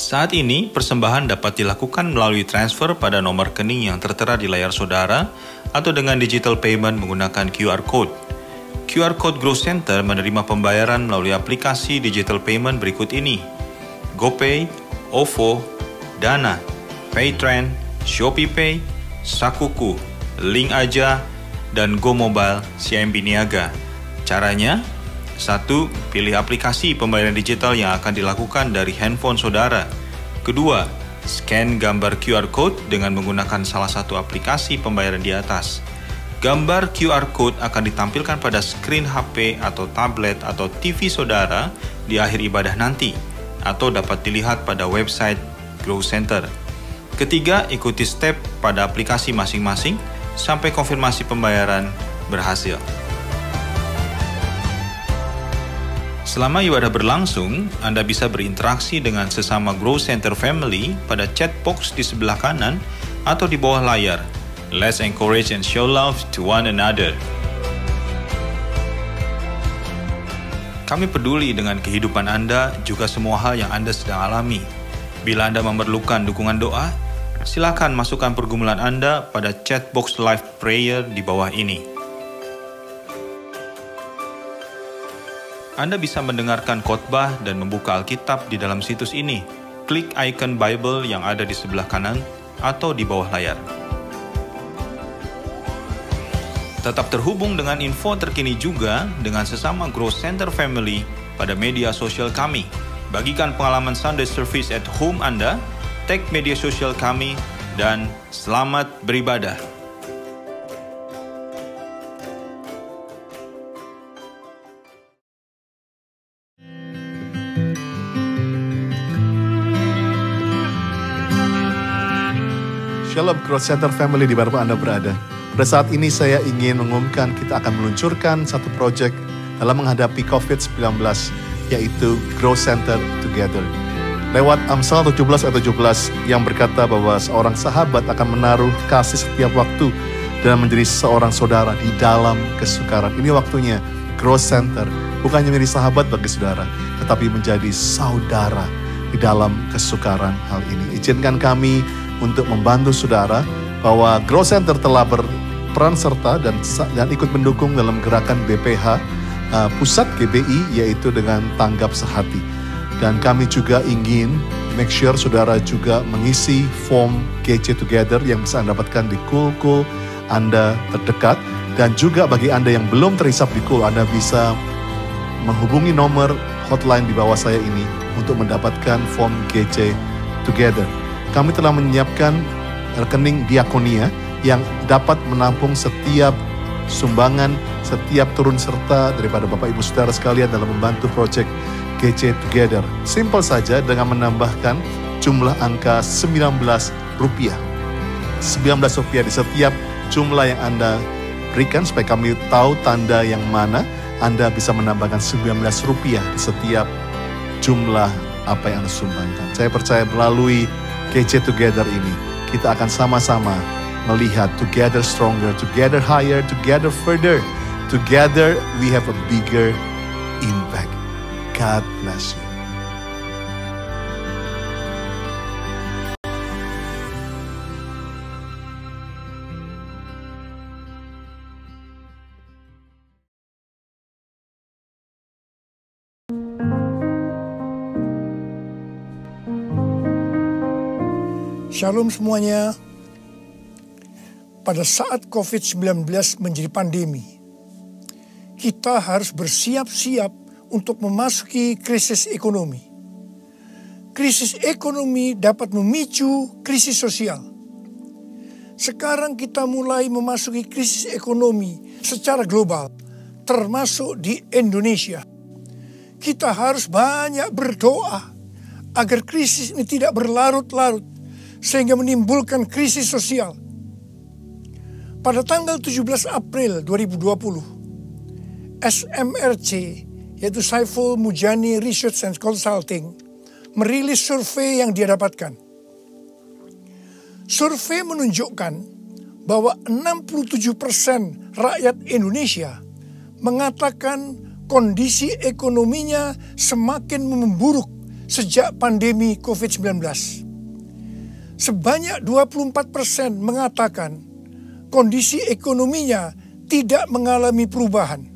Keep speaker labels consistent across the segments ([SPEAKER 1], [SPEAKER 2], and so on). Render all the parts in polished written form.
[SPEAKER 1] Saat ini, persembahan dapat dilakukan melalui transfer pada nomor rekening yang tertera di layar saudara atau dengan digital payment menggunakan QR Code. QR Code Growth Center menerima pembayaran melalui aplikasi digital payment berikut ini: GoPay, OVO, Dana, Paytrend, ShopeePay, Sakuku, Link Aja, dan Go Mobile CIMB Niaga. Caranya, 1. Pilih aplikasi pembayaran digital yang akan dilakukan dari handphone saudara. 2. Scan gambar QR Code dengan menggunakan salah satu aplikasi pembayaran di atas. Gambar QR Code akan ditampilkan pada screen HP atau tablet atau TV saudara di akhir ibadah nanti, atau dapat dilihat pada website Growth Center. 3. Ikuti step pada aplikasi masing-masing sampai konfirmasi pembayaran berhasil. Selama ibadah berlangsung, Anda bisa berinteraksi dengan sesama Growth Center Family pada chat box di sebelah kanan atau di bawah layar. Let's encourage and show love to one another. Kami peduli dengan kehidupan Anda, juga semua hal yang Anda sedang alami. Bila Anda memerlukan dukungan doa, silakan masukkan pergumulan Anda pada chat box live prayer di bawah ini. Anda bisa mendengarkan khotbah dan membuka Alkitab di dalam situs ini. Klik icon Bible yang ada di sebelah kanan atau di bawah layar. Tetap terhubung dengan info terkini juga dengan sesama Growth Center Family pada media sosial kami. Bagikan pengalaman Sunday Service at home Anda, tag media sosial kami, dan selamat beribadah.
[SPEAKER 2] Shalom Growth Center Family di mana Anda berada. Pada saat ini saya ingin mengumumkan kita akan meluncurkan satu proyek dalam menghadapi COVID-19, yaitu Growth Center Together. Lewat Amsal 17 ayat 17 yang berkata bahwa seorang sahabat akan menaruh kasih setiap waktu dan menjadi seorang saudara di dalam kesukaran. Ini waktunya Growth Center bukan hanya menjadi sahabat bagi saudara, tetapi menjadi saudara di dalam kesukaran hal ini. Izinkan kami untuk membantu saudara bahwa Growth Center telah berperan serta dan ikut mendukung dalam gerakan BPH pusat GBI, yaitu dengan tanggap sehati. Dan kami juga ingin make sure saudara juga mengisi form GC Together yang bisa Anda dapatkan di Cool Anda terdekat. Dan juga bagi Anda yang belum terhisap di Cool, Anda bisa menghubungi nomor hotline di bawah saya ini untuk mendapatkan form GC Together. Kami telah menyiapkan rekening diakonia yang dapat menampung setiap sumbangan, setiap turun serta daripada Bapak Ibu Saudara sekalian dalam membantu proyek GC Together. Simple saja dengan menambahkan jumlah angka 19 rupiah. 19 rupiah di setiap jumlah yang Anda berikan supaya kami tahu tanda yang mana Anda bisa menambahkan 19 rupiah di setiap jumlah apa yang Anda sumbangkan. Saya percaya melalui GC Together ini, kita akan sama-sama melihat together stronger, together higher, together further. Together we have a bigger impact. God bless you.
[SPEAKER 3] Shalom semuanya. Pada saat COVID-19 menjadi pandemi, kita harus bersiap-siap untuk memasuki krisis ekonomi. Krisis ekonomi dapat memicu krisis sosial. Sekarang kita mulai memasuki krisis ekonomi secara global, termasuk di Indonesia. Kita harus banyak berdoa agar krisis ini tidak berlarut-larut, sehingga menimbulkan krisis sosial. Pada tanggal 17 April 2020, SMRC, yaitu Saiful Mujani Research and Consulting, merilis survei yang dia dapatkan. Survei menunjukkan bahwa 67% rakyat Indonesia mengatakan kondisi ekonominya semakin memburuk sejak pandemi COVID-19. Sebanyak 24% mengatakan kondisi ekonominya tidak mengalami perubahan.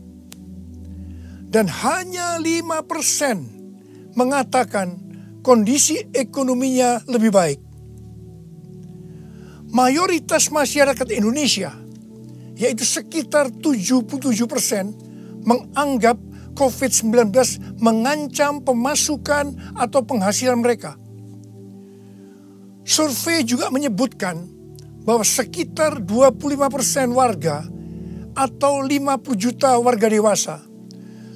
[SPEAKER 3] Dan hanya 5% mengatakan kondisi ekonominya lebih baik. Mayoritas masyarakat Indonesia, yaitu sekitar 77%, menganggap COVID-19 mengancam pemasukan atau penghasilan mereka. Survei juga menyebutkan bahwa sekitar 25% warga atau 50 juta warga dewasa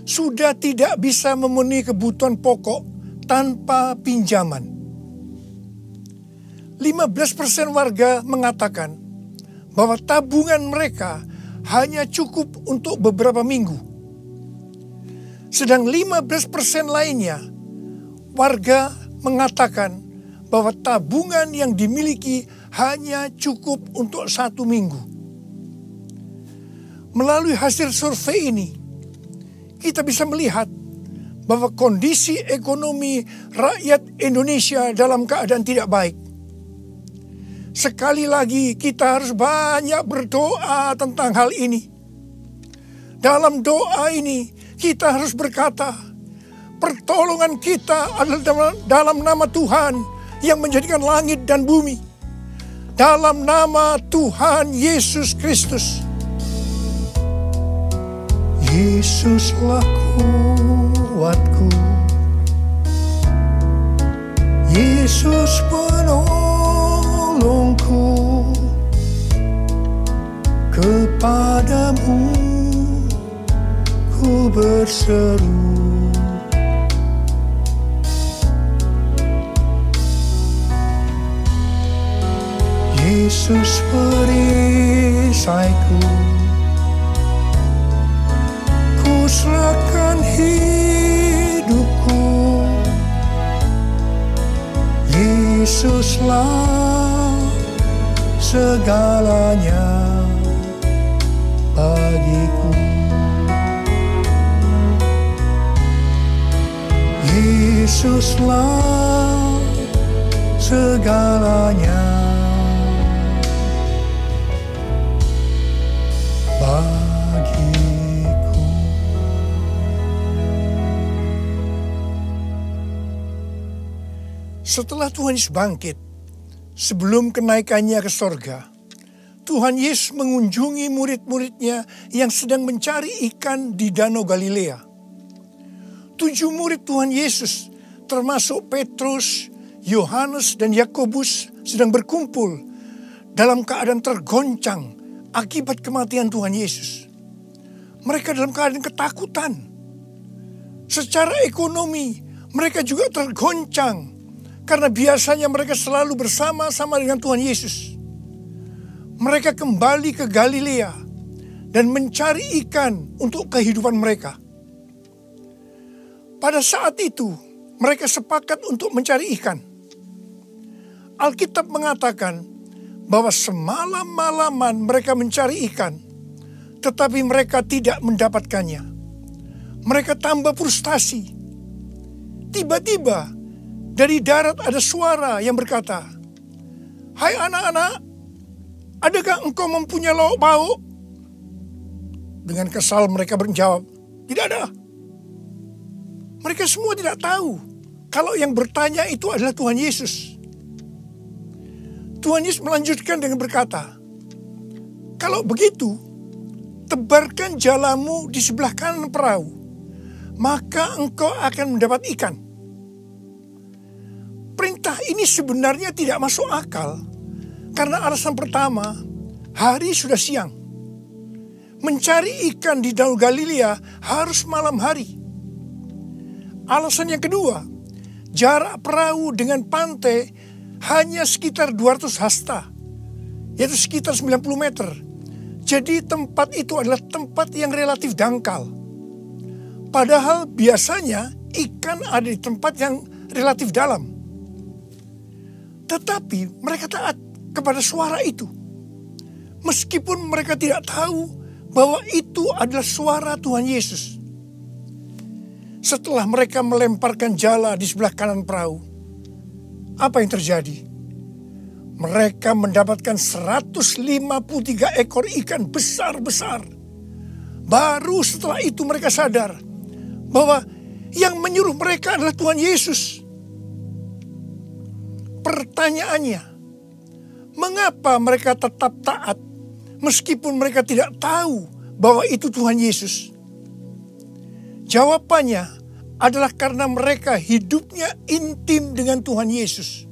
[SPEAKER 3] sudah tidak bisa memenuhi kebutuhan pokok tanpa pinjaman. 15% warga mengatakan bahwa tabungan mereka hanya cukup untuk beberapa minggu. Sedang 15% lainnya warga mengatakan bahwa tabungan yang dimiliki hanya cukup untuk 1 minggu. Melalui hasil survei ini, kita bisa melihat bahwa kondisi ekonomi rakyat Indonesia dalam keadaan tidak baik. Sekali lagi kita harus banyak berdoa tentang hal ini. Dalam doa ini kita harus berkata, pertolongan kita adalah dalam nama Tuhan yang menjadikan langit dan bumi. Dalam nama Tuhan Yesus Kristus. Yesuslah kuatku, Yesus penolongku, kepadamu ku berseru. Yesus perisaiku, ku serahkan hidupku. Yesuslah segalanya bagiku. Yesuslah segalanya bagiku. Setelah Tuhan Yesus bangkit, sebelum kenaikannya ke sorga, Tuhan Yesus mengunjungi murid-muridnya yang sedang mencari ikan di Danau Galilea. 7 murid Tuhan Yesus, termasuk Petrus, Yohanes, dan Yakobus, sedang berkumpul dalam keadaan tergoncang akibat kematian Tuhan Yesus. Mereka dalam keadaan ketakutan. Secara ekonomi, mereka juga tergoncang karena biasanya mereka selalu bersama-sama dengan Tuhan Yesus. Mereka kembali ke Galilea dan mencari ikan untuk kehidupan mereka. Pada saat itu, mereka sepakat untuk mencari ikan. Alkitab mengatakan bahwa semalam-malaman mereka mencari ikan, tetapi mereka tidak mendapatkannya. Mereka tambah frustasi. Tiba-tiba dari darat ada suara yang berkata, "Hai anak-anak, adakah engkau mempunyai lauk pauk?" Dengan kesal mereka menjawab, "Tidak ada." Mereka semua tidak tahu kalau yang bertanya itu adalah Tuhan Yesus. Tuhan Yesus melanjutkan dengan berkata, "Kalau begitu, tebarkan jalamu di sebelah kanan perahu, maka engkau akan mendapat ikan." Perintah ini sebenarnya tidak masuk akal, karena alasan pertama, hari sudah siang. Mencari ikan di Danau Galilea harus malam hari. Alasan yang kedua, jarak perahu dengan pantai hanya sekitar 200 hasta, yaitu sekitar 90 meter. Jadi tempat itu adalah tempat yang relatif dangkal. Padahal biasanya ikan ada di tempat yang relatif dalam. Tetapi mereka taat kepada suara itu. Meskipun mereka tidak tahu bahwa itu adalah suara Tuhan Yesus. setelah mereka melemparkan jala di sebelah kanan perahu, apa yang terjadi? Mereka mendapatkan 153 ekor ikan besar-besar. Baru setelah itu mereka sadar bahwa yang menyuruh mereka adalah Tuhan Yesus. Pertanyaannya, mengapa mereka tetap taat meskipun mereka tidak tahu bahwa itu Tuhan Yesus? Jawabannya adalah karena mereka hidupnya intim dengan Tuhan Yesus.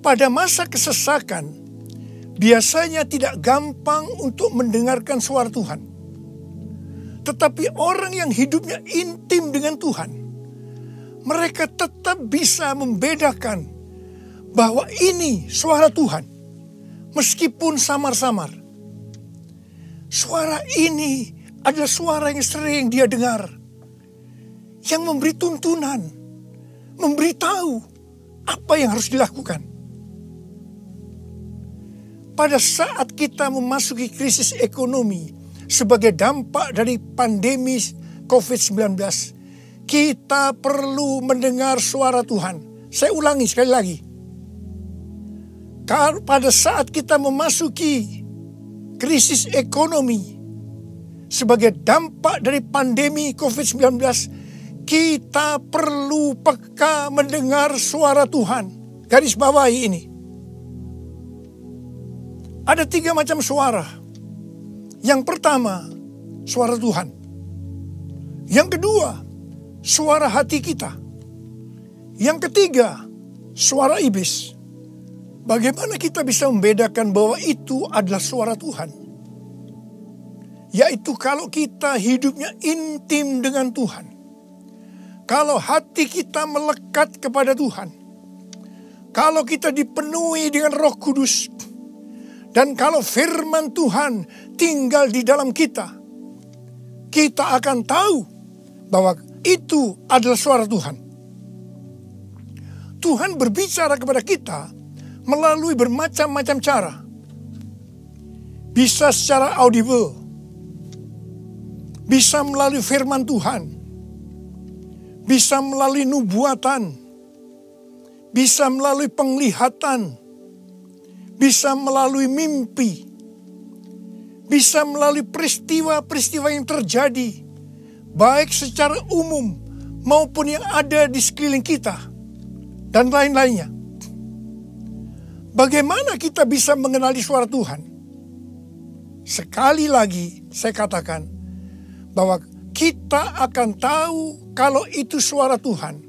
[SPEAKER 3] Pada masa kesesakan, biasanya tidak gampang untuk mendengarkan suara Tuhan. Tetapi orang yang hidupnya intim dengan Tuhan, mereka tetap bisa membedakan bahwa ini suara Tuhan, meskipun samar-samar. Suara ini adalah suara yang sering dia dengar, yang memberi tuntunan, memberitahu apa yang harus dilakukan. Pada saat kita memasuki krisis ekonomi sebagai dampak dari pandemi COVID-19, kita perlu mendengar suara Tuhan. Saya ulangi sekali lagi. Pada saat kita memasuki krisis ekonomi sebagai dampak dari pandemi COVID-19, kita perlu peka mendengar suara Tuhan. Garis bawahi ini. Ada 3 macam suara. Yang pertama, suara Tuhan. Yang kedua, suara hati kita. Yang ketiga, suara iblis. Bagaimana kita bisa membedakan bahwa itu adalah suara Tuhan? Yaitu kalau kita hidupnya intim dengan Tuhan. Kalau hati kita melekat kepada Tuhan. Kalau kita dipenuhi dengan Roh Kudus. Dan kalau firman Tuhan tinggal di dalam kita, kita akan tahu bahwa itu adalah suara Tuhan. Tuhan berbicara kepada kita melalui bermacam-macam cara. Bisa secara audible, bisa melalui firman Tuhan, bisa melalui nubuatan, bisa melalui penglihatan, bisa melalui mimpi, bisa melalui peristiwa-peristiwa yang terjadi, baik secara umum maupun yang ada di sekeliling kita, dan lain-lainnya. Bagaimana kita bisa mengenali suara Tuhan? Sekali lagi saya katakan bahwa kita akan tahu kalau itu suara Tuhan,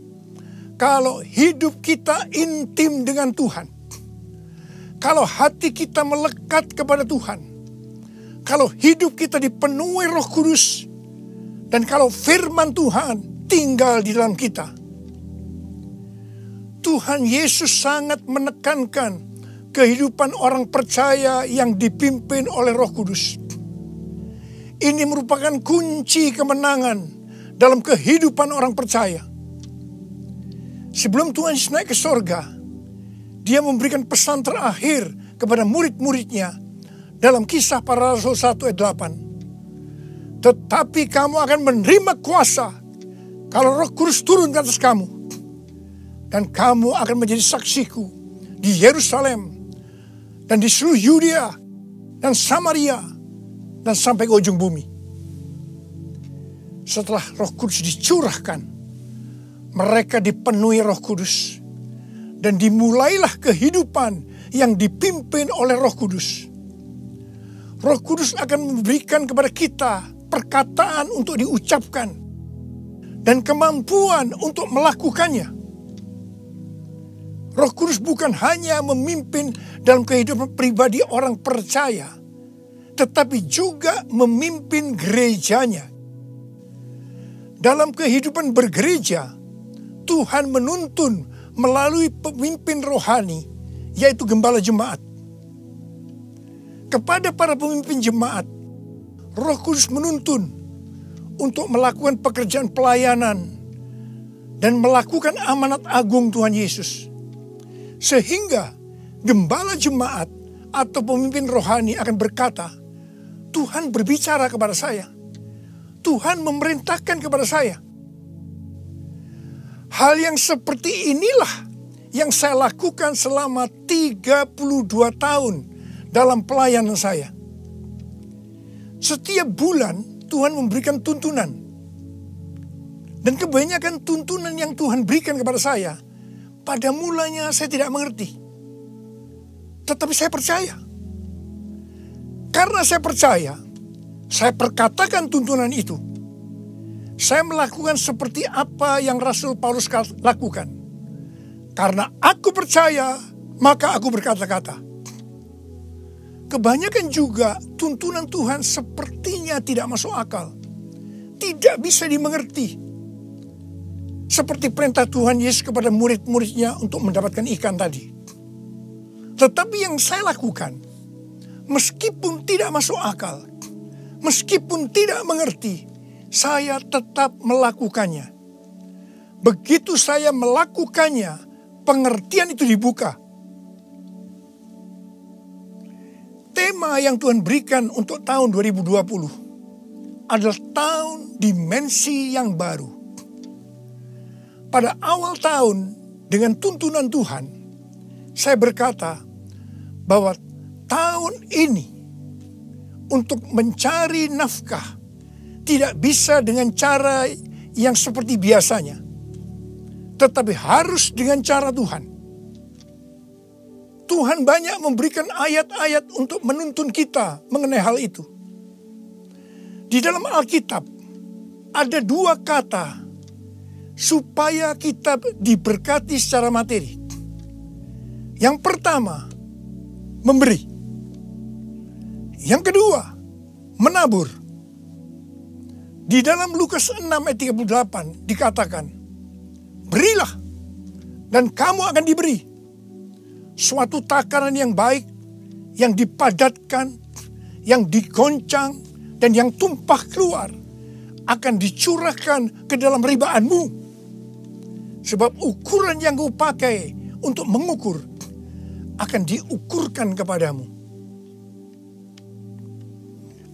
[SPEAKER 3] kalau hidup kita intim dengan Tuhan. Kalau hati kita melekat kepada Tuhan, kalau hidup kita dipenuhi Roh Kudus, dan kalau firman Tuhan tinggal di dalam kita. Tuhan Yesus sangat menekankan kehidupan orang percaya yang dipimpin oleh Roh Kudus. Ini merupakan kunci kemenangan dalam kehidupan orang percaya. Sebelum Tuhan Yesus naik ke sorga, Dia memberikan pesan terakhir kepada murid-muridnya dalam Kisah Para Rasul 1 ayat 8. Tetapi kamu akan menerima kuasa kalau Roh Kudus turun ke atas kamu. Dan kamu akan menjadi saksiku di Yerusalem dan di seluruh Yudea dan Samaria dan sampai ke ujung bumi. Setelah Roh Kudus dicurahkan, mereka dipenuhi Roh Kudus. Dan dimulailah kehidupan yang dipimpin oleh Roh Kudus. Roh Kudus akan memberikan kepada kita perkataan untuk diucapkan dan kemampuan untuk melakukannya. Roh Kudus bukan hanya memimpin dalam kehidupan pribadi orang percaya, tetapi juga memimpin gerejanya. Dalam kehidupan bergereja, Tuhan menuntun melalui pemimpin rohani, yaitu gembala jemaat. Kepada para pemimpin jemaat, Roh Kudus menuntun untuk melakukan pekerjaan pelayanan dan melakukan amanat agung Tuhan Yesus. Sehingga gembala jemaat atau pemimpin rohani akan berkata, Tuhan berbicara kepada saya. Tuhan memerintahkan kepada saya. Hal yang seperti inilah yang saya lakukan selama 32 tahun dalam pelayanan saya. Setiap bulan Tuhan memberikan tuntunan. Dan kebanyakan tuntunan yang Tuhan berikan kepada saya, pada mulanya saya tidak mengerti. Tetapi saya percaya. Karena saya percaya, saya perkatakan tuntunan itu. Saya melakukan seperti apa yang Rasul Paulus lakukan. Karena aku percaya, maka aku berkata-kata. Kebanyakan juga tuntunan Tuhan sepertinya tidak masuk akal. Tidak bisa dimengerti. Seperti perintah Tuhan Yesus kepada murid-muridnya untuk mendapatkan ikan tadi. Tetapi yang saya lakukan, meskipun tidak masuk akal, meskipun tidak mengerti, saya tetap melakukannya. Begitu saya melakukannya, pengertian itu dibuka. Tema yang Tuhan berikan untuk tahun 2020 adalah tahun dimensi yang baru. Pada awal tahun dengan tuntunan Tuhan, saya berkata bahwa tahun ini untuk mencari nafkah tidak bisa dengan cara yang seperti biasanya, tetapi harus dengan cara Tuhan. Tuhan banyak memberikan ayat-ayat untuk menuntun kita mengenai hal itu. Di dalam Alkitab ada 2 kata supaya kita diberkati secara materi. Yang pertama, memberi. Yang kedua, menabur. Di dalam Lukas 6 ayat 38 dikatakan, berilah dan kamu akan diberi. Suatu takaran yang baik, yang dipadatkan, yang digoncang, dan yang tumpah keluar akan dicurahkan ke dalam ribaanmu. Sebab ukuran yang kau pakai untuk mengukur akan diukurkan kepadamu.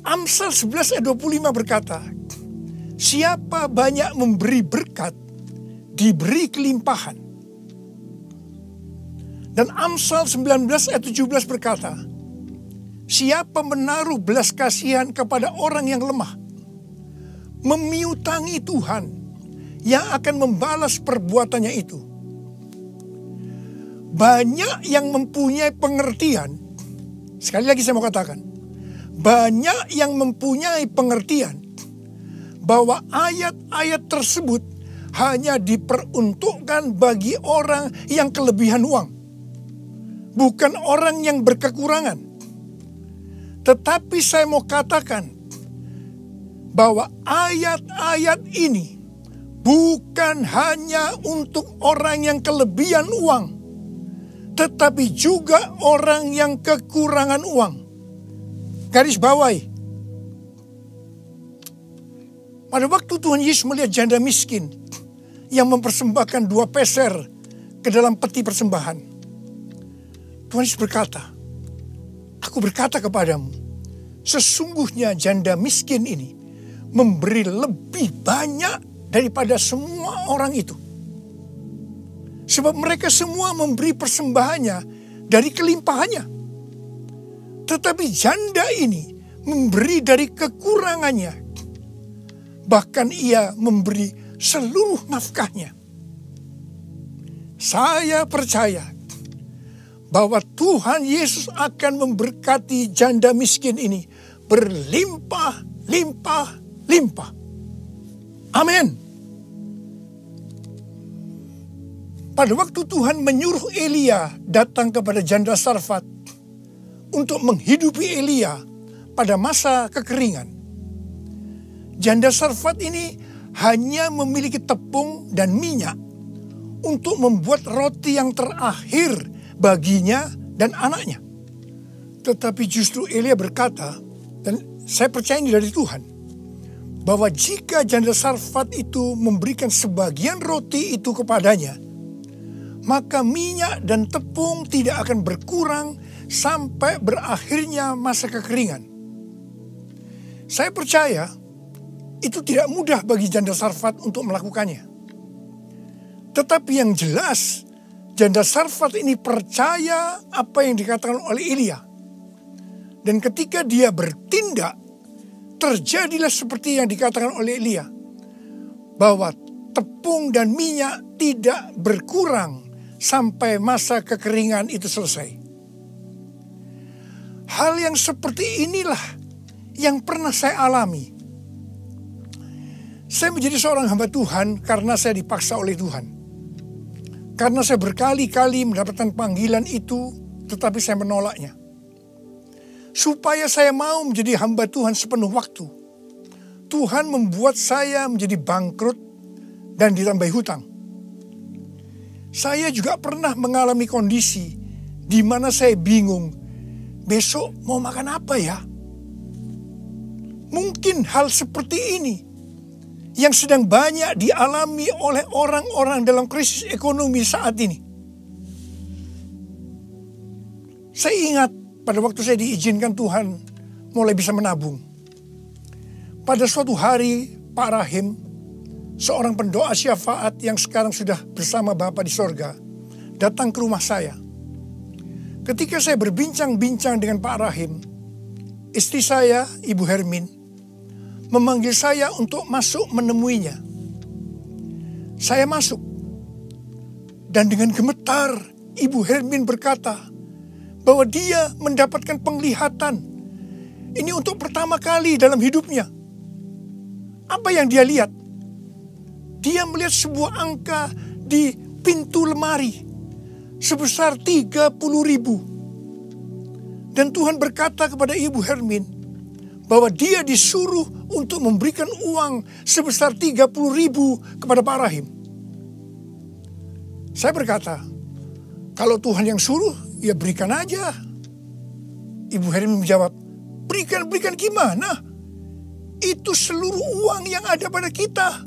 [SPEAKER 3] Amsal 11 ayat 25 berkata, siapa banyak memberi berkat, diberi kelimpahan. Dan Amsal 19 ayat 17 berkata, siapa menaruh belas kasihan kepada orang yang lemah, memiutangi Tuhan yang akan membalas perbuatannya itu. Banyak yang mempunyai pengertian, sekali lagi saya mau katakan, banyak yang mempunyai pengertian bahwa ayat-ayat tersebut hanya diperuntukkan bagi orang yang kelebihan uang. Bukan orang yang berkekurangan. Tetapi saya mau katakan bahwa ayat-ayat ini bukan hanya untuk orang yang kelebihan uang, tetapi juga orang yang kekurangan uang. Garis bawahi. Pada waktu Tuhan Yesus melihat janda miskin yang mempersembahkan 2 peser ke dalam peti persembahan, Tuhan Yesus berkata, aku berkata kepadamu, sesungguhnya janda miskin ini memberi lebih banyak daripada semua orang itu. Sebab mereka semua memberi persembahannya dari kelimpahannya. Tetapi janda ini memberi dari kekurangannya. Bahkan ia memberi seluruh nafkahnya. Saya percaya bahwa Tuhan Yesus akan memberkati janda miskin ini berlimpah, limpah, limpah. Amin. Pada waktu Tuhan menyuruh Elia datang kepada janda Sarfat untuk menghidupi Elia pada masa kekeringan, janda Sarfat ini hanya memiliki tepung dan minyak untuk membuat roti yang terakhir baginya dan anaknya. Tetapi justru Elia berkata, dan saya percaya ini dari Tuhan, bahwa jika janda Sarfat itu memberikan sebagian roti itu kepadanya, maka minyak dan tepung tidak akan berkurang sampai berakhirnya masa kekeringan. Saya percaya itu tidak mudah bagi janda Sarfat untuk melakukannya. Tetapi yang jelas, janda Sarfat ini percaya apa yang dikatakan oleh Elia. Dan ketika dia bertindak, terjadilah seperti yang dikatakan oleh Elia, bahwa tepung dan minyak tidak berkurang sampai masa kekeringan itu selesai. Hal yang seperti inilah yang pernah saya alami. Saya menjadi seorang hamba Tuhan karena saya dipaksa oleh Tuhan. Karena saya berkali-kali mendapatkan panggilan itu, tetapi saya menolaknya. Supaya saya mau menjadi hamba Tuhan sepenuh waktu, Tuhan membuat saya menjadi bangkrut dan ditambah hutang. Saya juga pernah mengalami kondisi di mana saya bingung, besok mau makan apa ya? Mungkin hal seperti ini yang sedang banyak dialami oleh orang-orang dalam krisis ekonomi saat ini. Saya ingat pada waktu saya diizinkan Tuhan mulai bisa menabung. Pada suatu hari Pak Rahim, seorang pendoa syafaat yang sekarang sudah bersama Bapa di sorga, datang ke rumah saya. Ketika saya berbincang-bincang dengan Pak Rahim, istri saya, Ibu Hermin, memanggil saya untuk masuk menemuinya. Saya masuk. Dan dengan gemetar, Ibu Hermin berkata bahwa dia mendapatkan penglihatan. Ini untuk pertama kali dalam hidupnya. Apa yang dia lihat? Dia melihat sebuah angka di pintu lemari sebesar 30.000. Dan Tuhan berkata kepada Ibu Hermin bahwa dia disuruh untuk memberikan uang sebesar 30.000 kepada Pak Rahim. Saya berkata, kalau Tuhan yang suruh, ya berikan aja. Ibu Hermin menjawab, berikan gimana? Itu seluruh uang yang ada pada kita.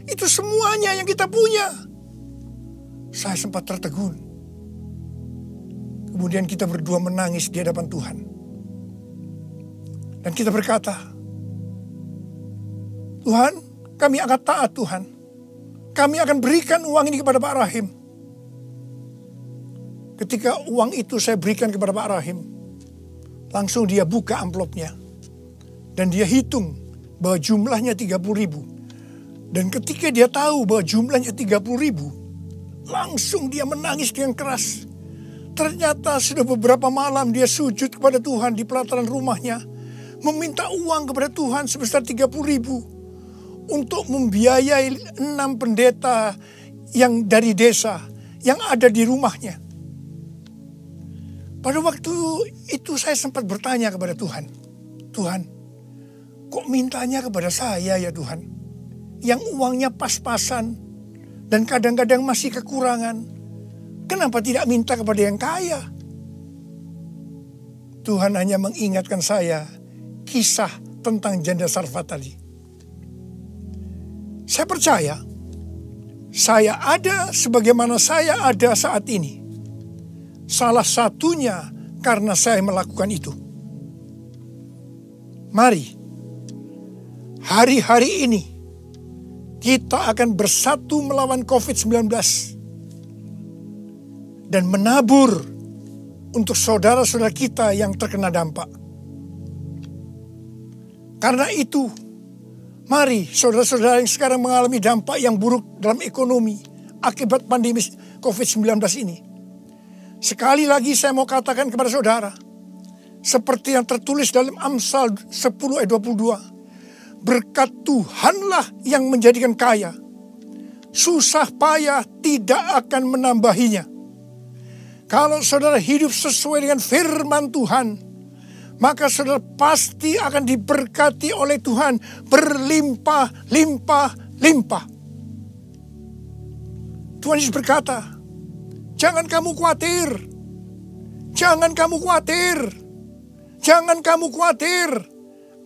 [SPEAKER 3] Itu semuanya yang kita punya. Saya sempat tertegun. Kemudian kita berdua menangis di hadapan Tuhan. Dan kita berkata, Tuhan, kami akan taat Tuhan. Kami akan berikan uang ini kepada Pak Rahim. Ketika uang itu saya berikan kepada Pak Rahim, langsung dia buka amplopnya. Dan dia hitung bahwa jumlahnya 30.000. Dan ketika dia tahu bahwa jumlahnya 30.000, langsung dia menangis dengan keras. Ternyata sudah beberapa malam dia sujud kepada Tuhan di pelataran rumahnya, meminta uang kepada Tuhan sebesar 30.000 untuk membiayai 6 pendeta yang dari desa yang ada di rumahnya. Pada waktu itu saya sempat bertanya kepada Tuhan, Tuhan, kok mintanya kepada saya ya Tuhan, yang uangnya pas-pasan dan kadang-kadang masih kekurangan, kenapa tidak minta kepada yang kaya? Tuhan hanya mengingatkan saya kisah tentang janda Sarfat tadi. Saya percaya, saya ada sebagaimana saya ada saat ini. Salah satunya karena saya melakukan itu. Mari, hari-hari ini kita akan bersatu melawan COVID-19 dan menabur untuk saudara-saudara kita yang terkena dampak. Karena itu, mari saudara-saudara yang sekarang mengalami dampak yang buruk dalam ekonomi akibat pandemi COVID-19 ini. Sekali lagi saya mau katakan kepada saudara, seperti yang tertulis dalam Amsal 10 ayat 22. Berkat Tuhanlah yang menjadikan kaya. Susah payah tidak akan menambahinya. Kalau saudara hidup sesuai dengan firman Tuhan, maka saudara pasti akan diberkati oleh Tuhan berlimpah, limpah, limpah. Tuhan Yesus berkata, jangan kamu khawatir. Jangan kamu khawatir. Jangan kamu khawatir.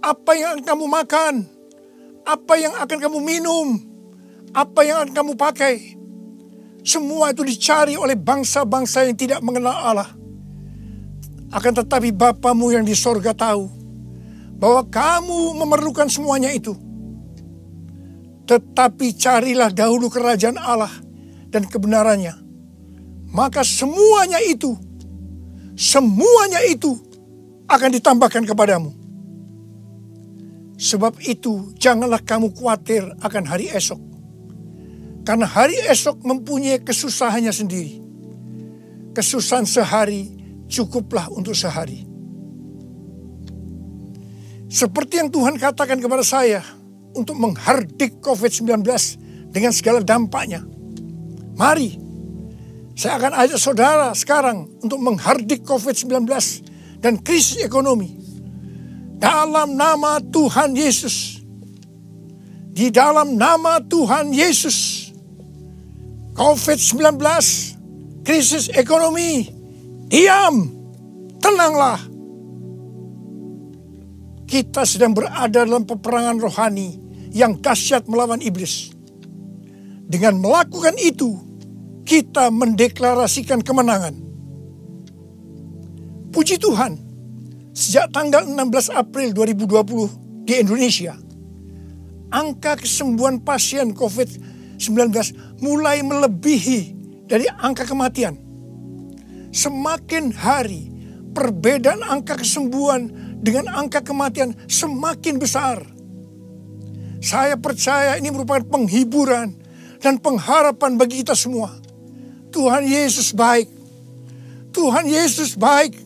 [SPEAKER 3] Apa yang akan kamu makan? Apa yang akan kamu minum? Apa yang akan kamu pakai? Semua itu dicari oleh bangsa-bangsa yang tidak mengenal Allah. Akan tetapi Bapamu yang di sorga tahu bahwa kamu memerlukan semuanya itu. Tetapi carilah dahulu kerajaan Allah dan kebenarannya, maka semuanya itu akan ditambahkan kepadamu. Sebab itu janganlah kamu khawatir akan hari esok, karena hari esok mempunyai kesusahannya sendiri. Kesusahan sehari cukuplah untuk sehari. Seperti yang Tuhan katakan kepada saya untuk menghardik COVID-19 dengan segala dampaknya. Mari, saya akan ajak saudara sekarang untuk menghardik COVID-19 dan krisis ekonomi. Dalam nama Tuhan Yesus. Di dalam nama Tuhan Yesus. COVID-19, krisis ekonomi, diam, tenanglah. Kita sedang berada dalam peperangan rohani yang dahsyat melawan iblis. Dengan melakukan itu, kita mendeklarasikan kemenangan. Puji Tuhan, sejak tanggal 16 April 2020 di Indonesia, angka kesembuhan pasien COVID-19 mulai melebihi dari angka kematian. Semakin hari, perbedaan angka kesembuhan dengan angka kematian semakin besar. Saya percaya ini merupakan penghiburan dan pengharapan bagi kita semua. Tuhan Yesus baik. Tuhan Yesus baik.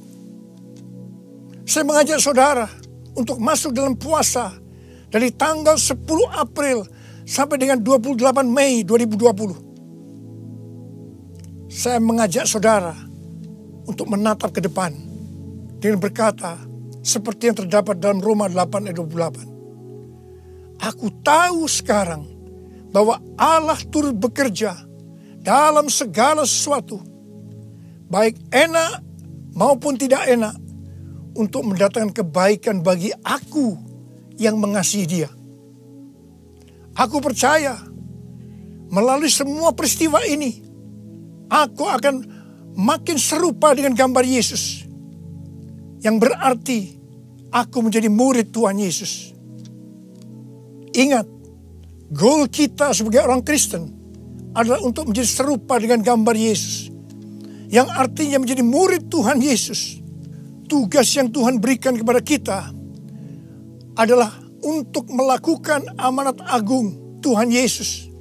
[SPEAKER 3] Saya mengajak saudara untuk masuk dalam puasa dari tanggal 10 April sampai dengan 28 Mei 2020. Saya mengajak saudara untuk menatap ke depan dengan berkata seperti yang terdapat dalam Roma 8 ayat 28. Aku tahu sekarang bahwa Allah turut bekerja dalam segala sesuatu, baik enak maupun tidak enak, untuk mendatangkan kebaikan bagi aku yang mengasihi Dia. Aku percaya melalui semua peristiwa ini, aku akan makin serupa dengan gambar Yesus, yang berarti aku menjadi murid Tuhan Yesus. Ingat, goal kita sebagai orang Kristen adalah untuk menjadi serupa dengan gambar Yesus, yang artinya menjadi murid Tuhan Yesus. Tugas yang Tuhan berikan kepada kita adalah untuk melakukan amanat agung Tuhan Yesus,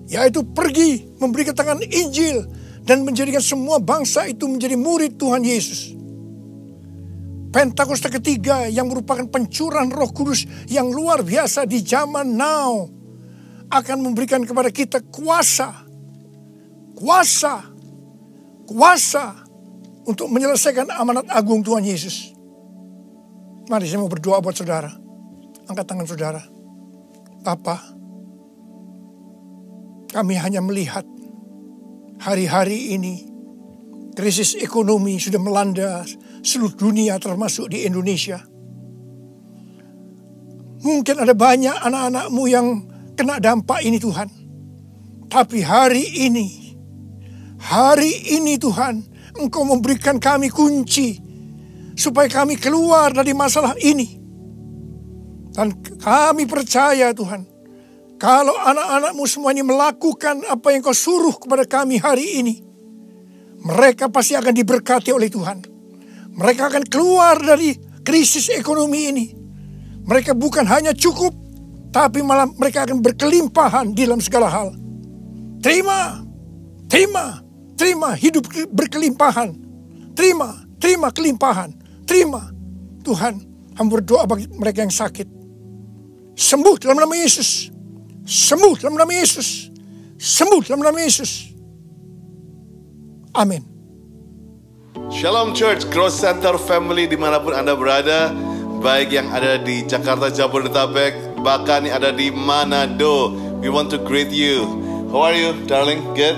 [SPEAKER 3] yaitu pergi memberi keterangan Injil dan menjadikan semua bangsa itu menjadi murid Tuhan Yesus. Pentakosta ketiga yang merupakan pencurahan Roh Kudus yang luar biasa di zaman now akan memberikan kepada kita kuasa untuk menyelesaikan amanat agung Tuhan Yesus. Mari saya mau berdoa buat saudara. Angkat tangan saudara. Bapa, kami hanya melihat hari-hari ini krisis ekonomi sudah melanda seluruh dunia termasuk di Indonesia. Mungkin ada banyak anak-anak-Mu yang kena dampak ini Tuhan. Tapi hari ini Tuhan, Engkau memberikan kami kunci supaya kami keluar dari masalah ini. Dan kami percaya Tuhan, kalau anak-anak-Mu semua ini melakukan apa yang Kau suruh kepada kami hari ini, mereka pasti akan diberkati oleh Tuhan. Mereka akan keluar dari krisis ekonomi ini. Mereka bukan hanya cukup, tapi malah mereka akan berkelimpahan di dalam segala hal. Terima hidup berkelimpahan. Terima kelimpahan. Terima. Tuhan, hamba berdoa bagi mereka yang sakit. Sembuh dalam nama Yesus. Sembuh dalam nama Yesus. Sembuh dalam nama Yesus. Amin.
[SPEAKER 2] Shalom Church, Growth Center Family dimanapun Anda berada, baik yang ada di Jakarta, Jabodetabek, bahkan yang ada di Manado. We want to greet you. How are you, darling? Good?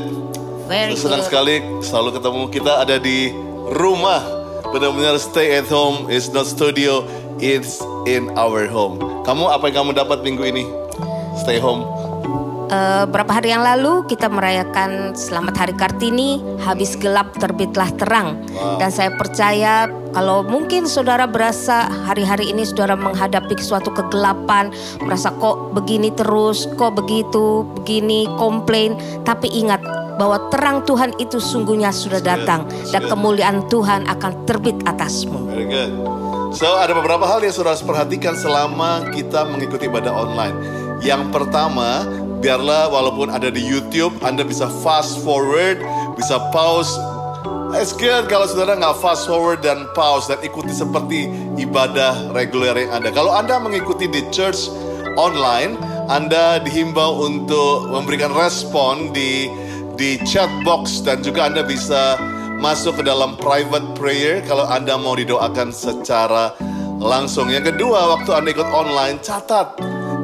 [SPEAKER 4] Very
[SPEAKER 2] Senang
[SPEAKER 4] good.
[SPEAKER 2] sekali selalu ketemu. Kita ada di rumah. Benar-benar stay at home. It's not studio, it's in our home. Kamu, apa yang kamu dapat minggu ini? Stay home.
[SPEAKER 4] Beberapa hari yang lalu kita merayakan Selamat Hari Kartini, habis gelap terbitlah terang. Dan saya percaya kalau mungkin saudara berasa hari-hari ini saudara menghadapi suatu kegelapan, merasa kok begini terus, kok begitu, begini, komplain. Tapi ingat bahwa terang Tuhan itu sungguhnya sudah datang dan kemuliaan Tuhan akan terbit atasmu.
[SPEAKER 2] Very good. So ada beberapa hal yang saudara perhatikan selama kita mengikuti ibadah online. Yang pertama, biarlah walaupun ada di YouTube, Anda bisa fast forward, bisa pause. It's good kalau saudara nggak fast forward dan pause dan ikuti seperti ibadah reguler yang ada. Kalau Anda mengikuti di church online, Anda dihimbau untuk memberikan respon di chat box dan juga Anda bisa masuk ke dalam private prayer kalau Anda mau didoakan secara langsung. Yang kedua, waktu Anda ikut online,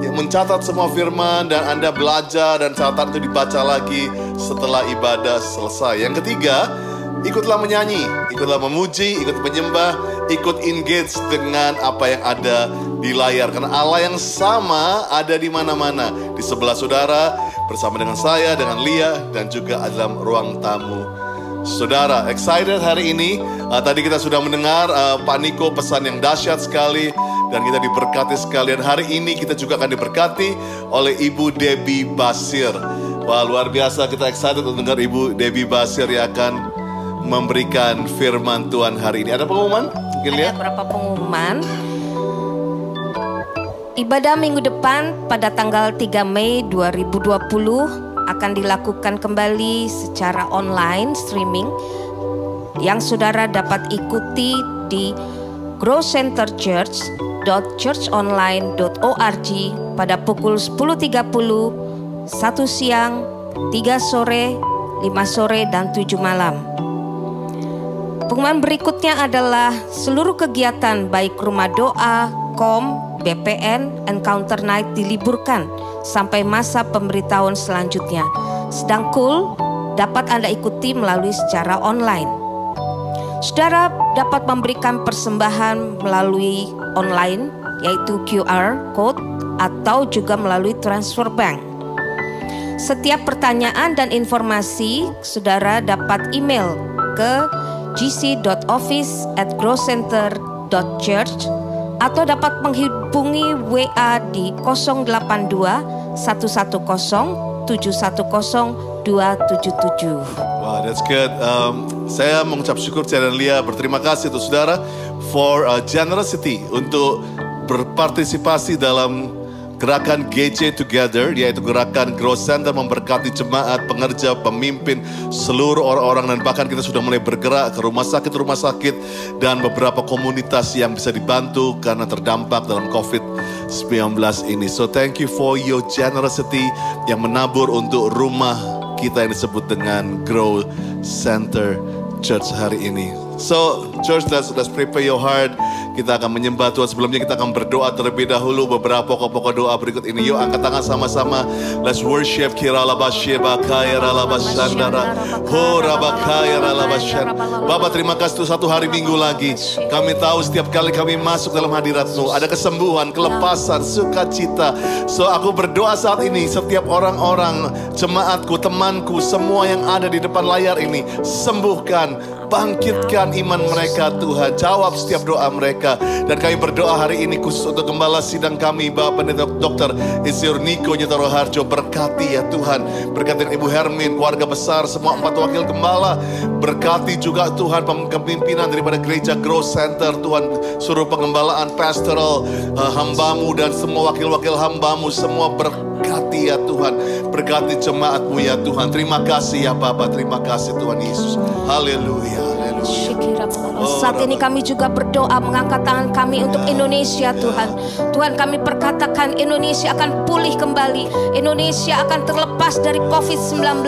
[SPEAKER 2] mencatat semua firman dan Anda belajar dan catatan itu dibaca lagi setelah ibadah selesai. Yang ketiga, ikutlah menyanyi, ikutlah memuji, ikut menyembah, ikut engage dengan apa yang ada di layar. Karena Allah yang sama ada di mana-mana, di sebelah saudara, bersama dengan saya, dengan Lia, dan juga dalam ruang tamu saudara. Excited hari ini. Tadi kita sudah mendengar Pak Niko pesan yang dahsyat sekali dan kita diberkati sekalian. Hari ini kita juga akan diberkati oleh Ibu Debbie Basir. Wah, luar biasa, kita excited untuk dengar Ibu Debbie Basir yang akan memberikan firman Tuhan hari ini. Ada pengumuman?
[SPEAKER 4] Ada beberapa pengumuman. Ibadah minggu depan pada tanggal 3 Mei 2020 akan dilakukan kembali secara online streaming yang saudara dapat ikuti di growcenterchurch.churchonline.org pada pukul 10.30, 1 siang, 3 sore, 5 sore, dan 7 malam. Pengumuman berikutnya adalah seluruh kegiatan baik rumah doa, KOM, BPN, Encounter Night diliburkan sampai masa pemberitahuan selanjutnya. Sedang Cool dapat Anda ikuti melalui secara online. Saudara dapat memberikan persembahan melalui online, yaitu QR Code atau juga melalui transfer bank. Setiap pertanyaan dan informasi, saudara dapat email ke gc.office@growcenter.church atau dapat menghubungi WA di 082 110 710 277.
[SPEAKER 2] Wow, that's good. Saya mengucap syukur saya dan Lia berterima kasih untuk saudara for generosity untuk berpartisipasi dalam gerakan GC Together, yaitu gerakan Grow Center memberkati jemaat, pengerja, pemimpin, seluruh orang-orang, dan bahkan kita sudah mulai bergerak ke rumah sakit dan beberapa komunitas yang bisa dibantu karena terdampak dalam COVID-19 ini. So thank you for your generosity yang menabur untuk rumah kita yang disebut dengan Grow Center Church hari ini. So, church, let's prepare your heart. Kita akan menyembah Tuhan. Sebelumnya kita akan berdoa terlebih dahulu. Beberapa pokok-pokok doa berikut ini. Yuk angkat tangan sama-sama. Let's worship. Bapak, terima kasih untuk satu hari minggu lagi. Kami tahu setiap kali kami masuk dalam hadirat-Mu ada kesembuhan, kelepasan, sukacita. So, aku berdoa saat ini setiap orang-orang, jemaatku, temanku, semua yang ada di depan layar ini, sembuhkan, bangkitkan iman mereka Tuhan, jawab setiap doa mereka. Dan kami berdoa hari ini khusus untuk gembala sidang kami, Bapak Pendeta Dr. Insinyur Niko Nyetoro Harjo. Berkati ya Tuhan, berkati Ibu Hermin, keluarga besar, semua 4 wakil gembala. Berkati juga Tuhan kepimpinan daripada gereja Grow Center Tuhan, suruh pengembalaan pastoral, hamba-Mu dan semua wakil-wakil hamba-Mu, semua berkati ya Tuhan. Berkati jemaat-Mu ya Tuhan. Terima kasih ya Bapak, terima kasih Tuhan Yesus. Haleluya.
[SPEAKER 4] Saat ini kami juga berdoa mengangkat tangan kami untuk Indonesia Tuhan. Tuhan, kami perkatakan Indonesia akan pulih kembali. Indonesia akan terlepas dari COVID-19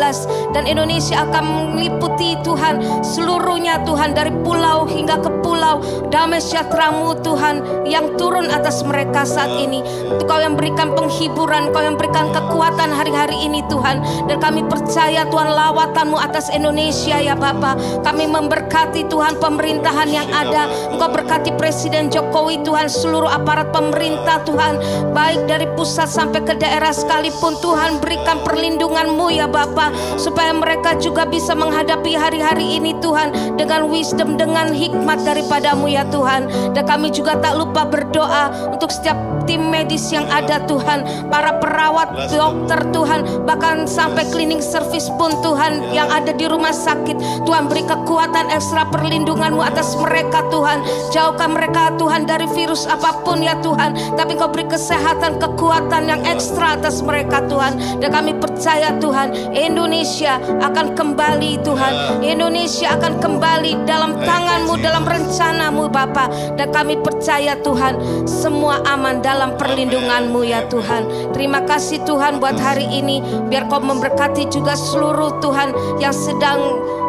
[SPEAKER 4] dan Indonesia akan meliputi Tuhan seluruhnya Tuhan, dari pulau hingga ke pulau. Damai sejahtera-Mu Tuhan yang turun atas mereka saat ini. Kau yang berikan penghiburan, Kau yang berikan kekuatan hari-hari ini Tuhan. Dan kami percaya Tuhan lawatan-Mu atas Indonesia ya Bapa. Kami memberkati Tuhan pemerintahan yang ada. Engkau berkati Presiden Jokowi Tuhan, seluruh aparat pemerintah Tuhan, baik dari pusat sampai ke daerah sekalipun Tuhan, berikan perlindungan-Mu ya Bapa, supaya mereka juga bisa menghadapi hari-hari ini Tuhan dengan wisdom, dengan hikmat daripada-Mu ya Tuhan. Dan kami juga tak lupa berdoa untuk setiap tim medis yang ada Tuhan, para perawat, dokter Tuhan, bahkan sampai cleaning service pun Tuhan yang ada di rumah sakit. Tuhan, beri kekuatan ekstra perlindungan-Mu atas mereka Tuhan. Jauhkan mereka Tuhan dari virus apapun ya Tuhan, tapi Kau beri kesehatan, kekuatan yang ekstra atas mereka Tuhan. Dan kami percaya Tuhan, Indonesia akan kembali Tuhan, Indonesia akan kembali dalam tangan-Mu, dalam rencana-Mu Bapa. Dan kami percaya Tuhan, semua aman dalam perlindungan-Mu ya Tuhan. Terima kasih Tuhan buat hari ini. Biar Kau memberkati juga seluruh Tuhan yang sedang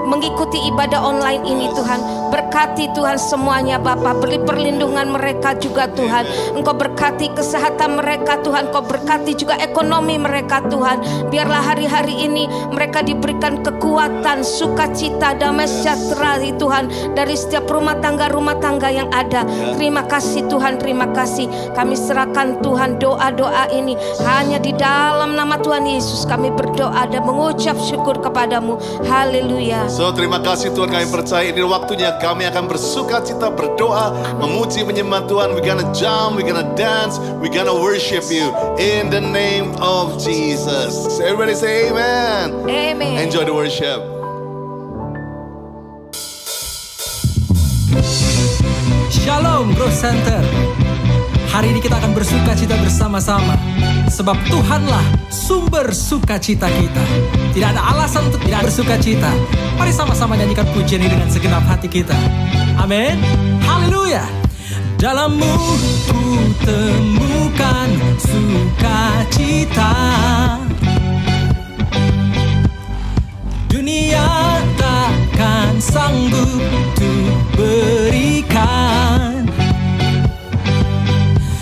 [SPEAKER 4] mengikuti ibadah online ini Tuhan. Berkati Tuhan semuanya Bapa, beri perlindungan mereka juga Tuhan. Engkau berkati kesehatan mereka Tuhan, Kau berkati juga ekonomi mereka Tuhan. Biarlah hari-hari ini mereka diberikan kekuatan, sukacita, damai sejahtera Tuhan dari setiap rumah tangga yang ada. Terima kasih Tuhan, terima kasih. Kami serahkan Tuhan doa-doa ini hanya di dalam nama Tuhan Yesus. Kami berdoa dan mengucap syukur kepadamu. Haleluya.
[SPEAKER 2] So terima kasih Tuhan, kami percaya ini waktunya kami akan bersuka cita, berdoa, memuji, menyembah Tuhan. We're gonna jump, we're gonna dance, we're gonna worship you in the name of Jesus. So everybody say amen.
[SPEAKER 4] Amen.
[SPEAKER 2] Enjoy the worship.
[SPEAKER 5] Shalom Growth Center. Hari ini kita akan bersuka cita bersama-sama, sebab Tuhanlah sumber sukacita kita. Tidak ada alasan untuk tidak bersuka cita. Mari sama-sama nyanyikan pujian ini dengan segenap hati kita. Amin. Haleluya. Dalam-Mu ku temukan sukacita. Dunia takkan sanggup untuk berikan.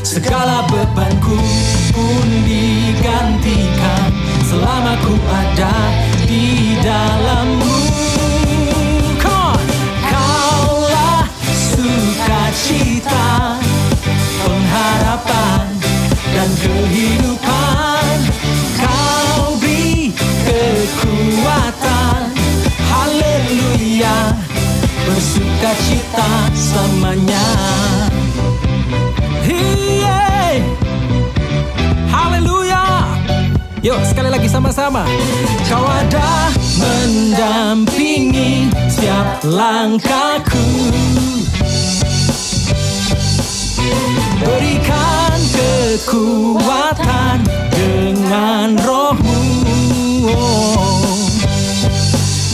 [SPEAKER 5] Segala bebanku pun digantikan selama ku ada di dalam-Mu. Come on. Kaulah sukacita, pengharapan dan kehidupan. Kau beri kekuatan. Haleluya. Bersukacita selamanya. Haleluya. Yuk sekali lagi sama-sama. Kau ada mendampingi setiap langkahku. Berikan kekuatan dengan Roh-Mu.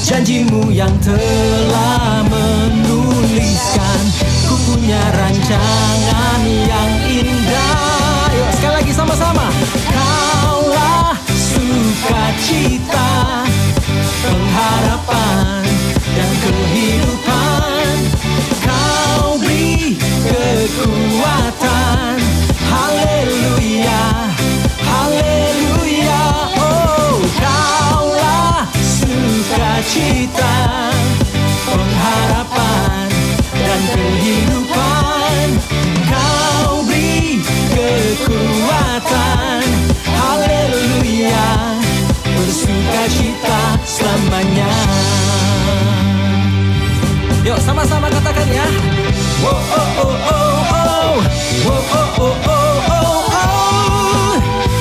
[SPEAKER 5] Janji-Mu yang telah menuliskan, ku punya rancangan yang indah. Yuk sekali lagi sama-sama. Kaulah sukacita, pengharapan dan kehidupan. Kau beri kekuatan. Haleluya, haleluya. Oh, kaulah sukacita, pengharapan dan kehidupan. Kau beri kekuatan. Haleluya. Bersukacita selamanya. Yuk sama-sama katakan ya. Wow, oh, oh, oh, oh. Wow, oh, oh, oh, oh, oh.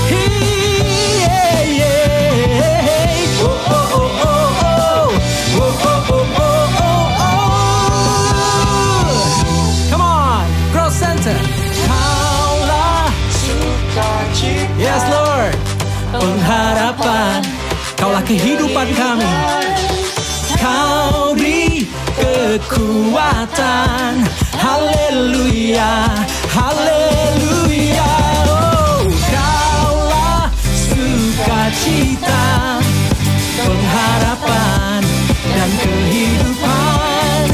[SPEAKER 5] Yeah, yeah. Wow, oh, oh, oh, oh. Wow, oh, oh, oh, oh, oh. Come on, Growth Center. Kaulah sukacita. Yes, Lord. Pengharapan. Kaulah kehidupan kami. Kau beri kekuatan. Haleluya, haleluya. Oh, kaulah sukacita, pengharapan dan kehidupan.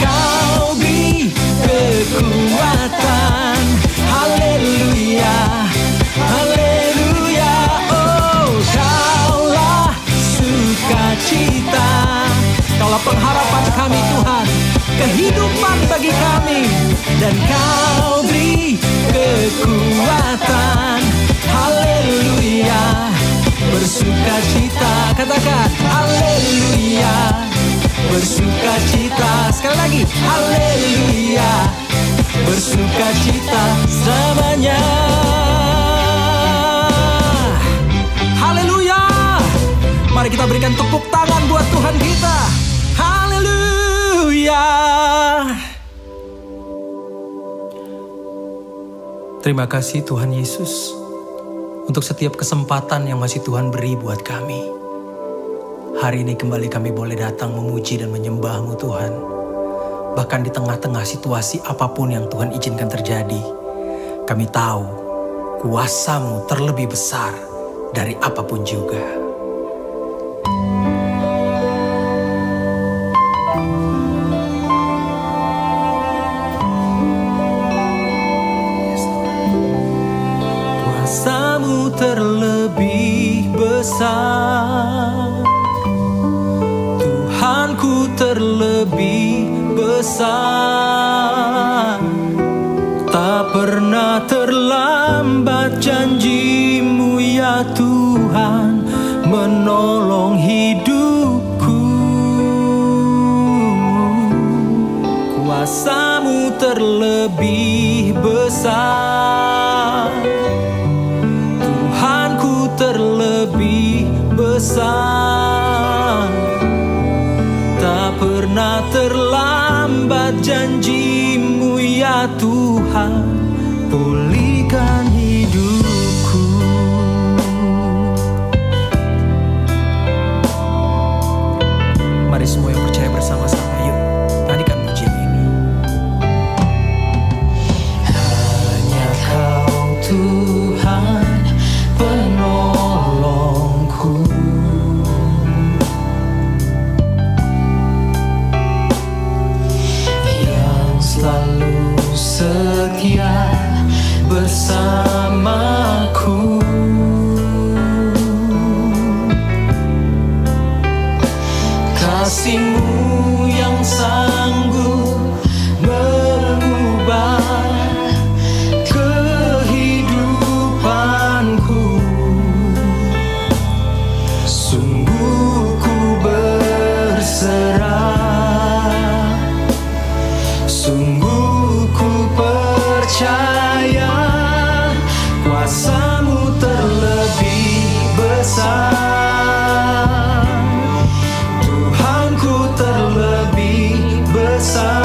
[SPEAKER 5] Kau beri kekuatan. Haleluya, haleluya. Oh, kaulah sukacita. Kaulah pengharapan kami Tuhan, kehidupan bagi kami. Dan Kau beri kekuatan. Haleluya, bersukacita. Katakan haleluya, bersukacita. Sekali lagi, haleluya, bersukacita selamanya. Haleluya. Mari kita berikan tepuk tangan buat Tuhan kita. Haleluya. Terima kasih Tuhan Yesus untuk setiap kesempatan yang masih Tuhan beri buat kami. Hari ini kembali kami boleh datang memuji dan menyembah-Mu Tuhan. Bahkan di tengah-tengah situasi apapun yang Tuhan izinkan terjadi, kami tahu kuasa-Mu terlebih besar dari apapun juga. Kuasa-Mu terlebih besar, Tuhanku terlebih besar. Tak pernah terlambat janji-Mu ya Tuhan menolong hidupku. Kuasa-Mu terlebih besar, Tuhanku terlebih besar. Tak pernah terlambat janji-Mu ya Tuhan, pulihkan hidupku. Mari semua yang percaya bersama-sama, yuk nyanyikan pujian ini. Hanya Kau Tuhan penolongku, yang selalu setia bersamaku. Kasih-Mu yang sanggup mengubah kehidupanku. Sungguh ku berserah, sungguh ku percaya. Kuasa-Mu terlebih besar, Tuhanku terlebih besar.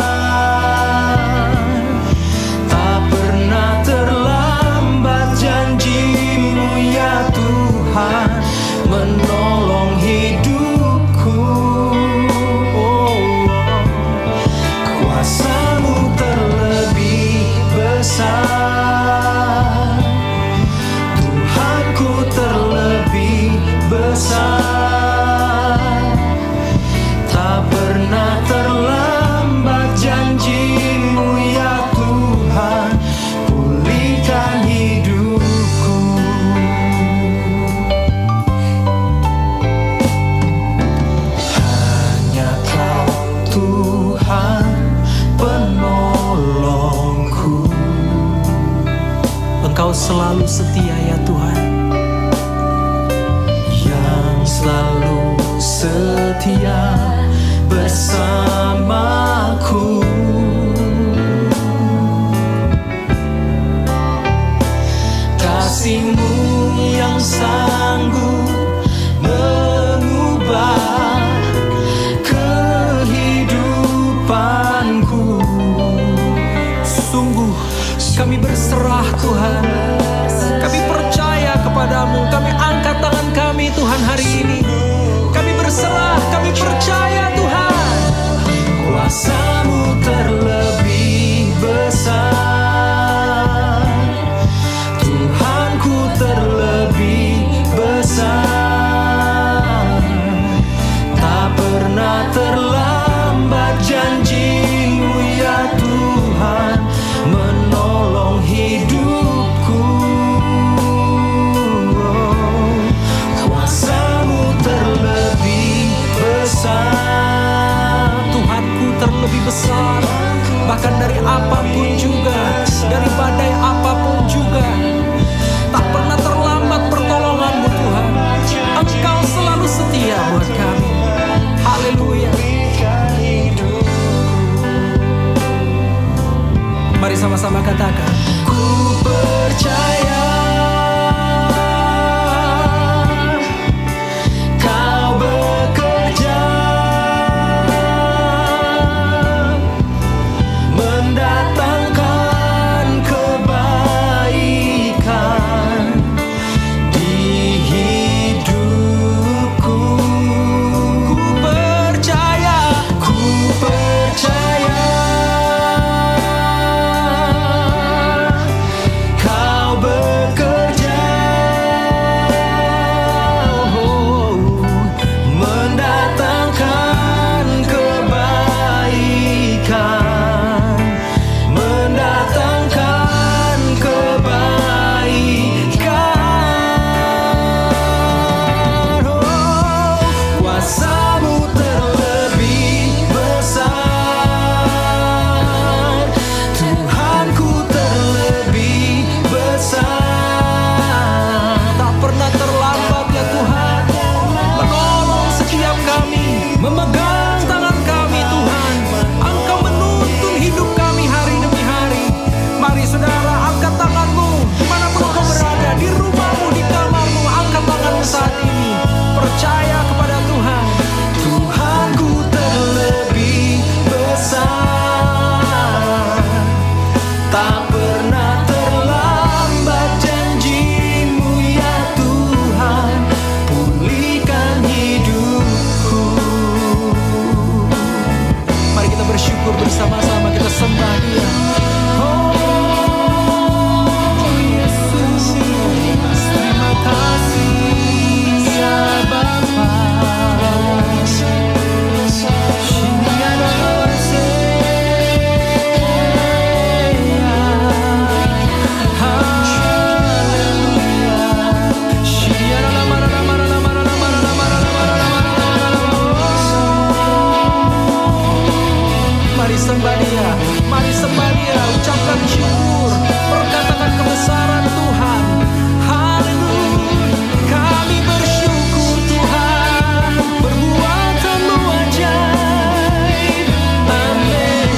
[SPEAKER 5] Tak pernah terlambat janji-Mu ya Tuhan menolong hidupku. Kuasa-Mu terlebih besar, Tuhanku terlebih besar. Tak pernah terlambat janji-Mu ya Tuhan, pulihkan hidupku. Hanya Kau Tuhan penolongku. Engkau selalu setia ya Tuhan, yang selalu setia bersamaku. Kasih-Mu yang sanggup mengubah kehidupanku. Sungguh kami berserah Tuhan, kami percaya kepada-Mu. Kami angkat tangan kami Tuhan hari ini. Kami berserah, kami percaya buat kami. Haleluya. Mari sama-sama katakan, ku percaya Kau bekerja mendatangkan kebaikan di hidupku. Ku percaya Kau bekerja mendatangkan kebaikan, mendatangkan kebaikan. Oh, kuasa-Mu terlebih besar, Tuhanku terlebih besar. Tak pernah terlambat ya Tuhan, menolong setiap kami, memegang tangan kami Tuhan. Engkau menuntun hidup kami hari demi hari. Mari saudara, angkat tanganmu dimanapun engkau berada, di rumahmu, di kamarmu, angkat tanganmu saat ini. Percaya kepada Tuhan. Tuhanku terlebih besar, tak pernah terlambat janji-Mu ya Tuhan, pulihkan hidupku. Mari kita bersyukur bersama-sama, kita sembah Dia. Oh Yesus, terima kasih ya Bapa. Mari sembah Dia, mari sembah Dia, ucapkan syukur, perkatakan kebesaran Tuhan. Haleluya, kami bersyukur Tuhan, perbuatan-Mu ajaib. Amin.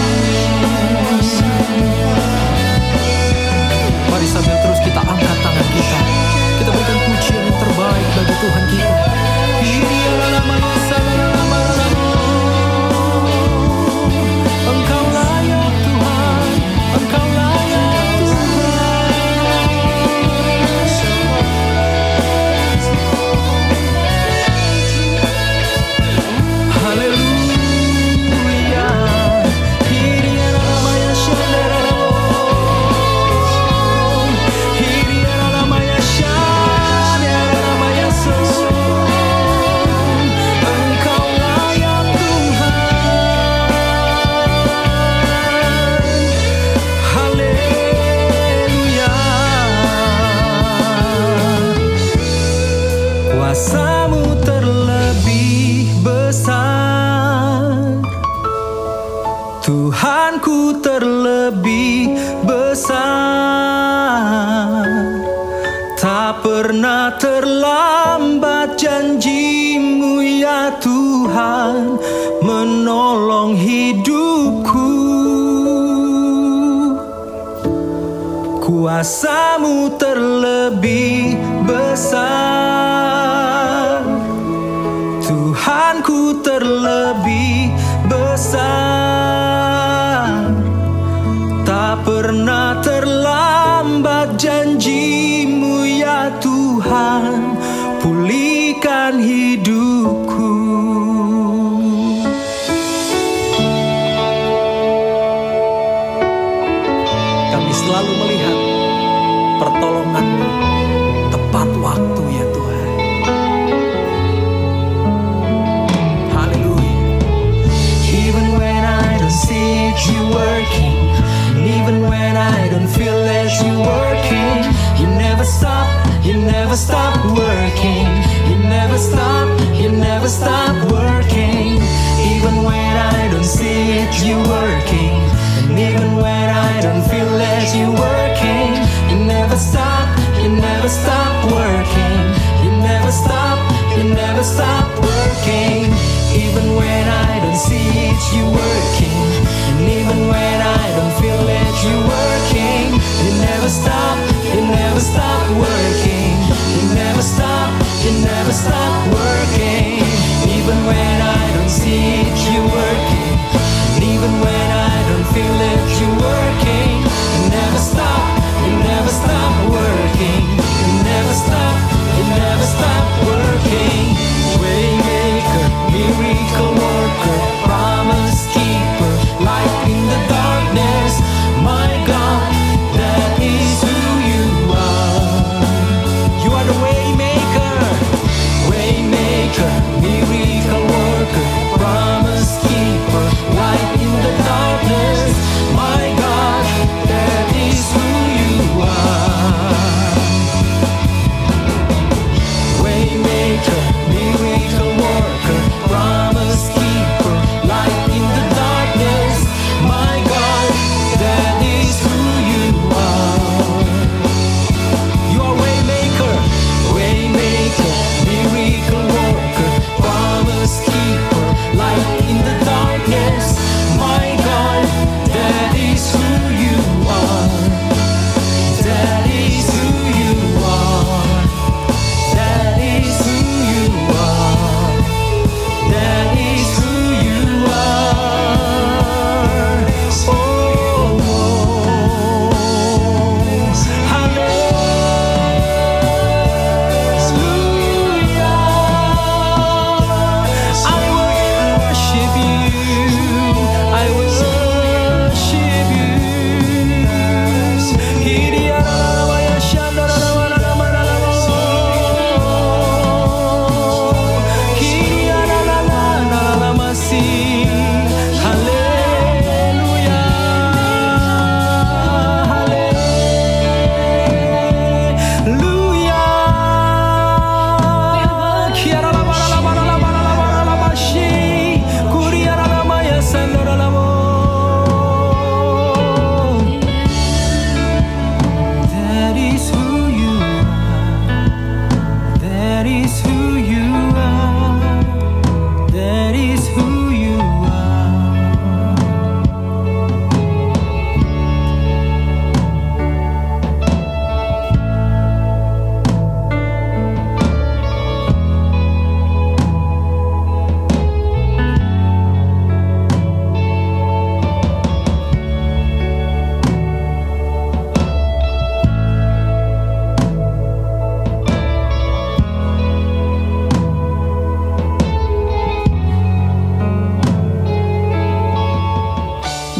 [SPEAKER 5] Mari sambil terus kita angkat tangan kita berikan pujian yang terbaik bagi Tuhan kita. Engkau layak Tuhan, Engkau layak Tuhan. Haleluya. Hiriana namanya Shandararo, Hiriana namanya Shandararo namanya So. Engkau layak Tuhan. Haleluya. Kuasa-Mu terlebih besar, Tuhanku terlebih besar. Tak pernah terlambat janji-Mu ya Tuhan, menolong hidupku. Kuasa-Mu terlebih besar, Tuhanku terlebih besar. Tak pernah terlambat janji-Mu ya Tuhan, pulihkan hidupku. Kami selalu melihat pertolongan-Mu tepat waktu ya Tuhan. Haleluya. Even when I don't see it, You working. And even when I don't feel that You working, You never stop working. You never stop working. Even when I don't see it, You working. And even when I don't feel that You working, You never stop working. You never stop working.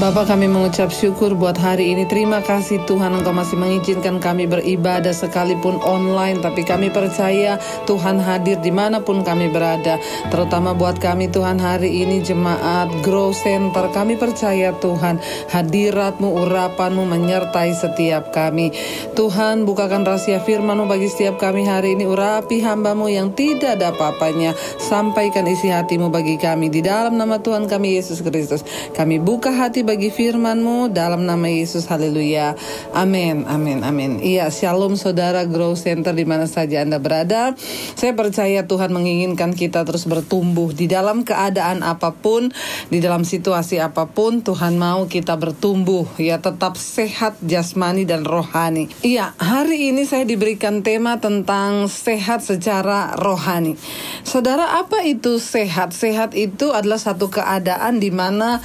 [SPEAKER 6] Bapa, kami mengucap syukur buat hari ini. Terima kasih Tuhan, Engkau masih mengizinkan kami beribadah sekalipun online. Tapi kami percaya Tuhan hadir dimanapun kami berada. Terutama buat kami Tuhan hari ini jemaat Grow Center. Kami percaya Tuhan hadirat-Mu, urapan-Mu menyertai setiap kami. Tuhan, bukakan rahasia firman-Mu bagi setiap kami hari ini. Urapi hamba-Mu yang tidak ada apa-apanya. Sampaikan isi hati-Mu bagi kami. Di dalam nama Tuhan kami Yesus Kristus, kami buka hati bagi firman-Mu dalam nama Yesus. Haleluya. Amin, amin, amin. Iya, shalom saudara Grow Center di mana saja Anda berada. Saya percaya Tuhan menginginkan kita terus bertumbuh di dalam keadaan apapun, di dalam situasi apapun. Tuhan mau kita bertumbuh, ya, tetap sehat jasmani dan rohani. Iya, hari ini saya diberikan tema tentang sehat secara rohani. Saudara, apa itu sehat? Sehat itu adalah satu keadaan di mana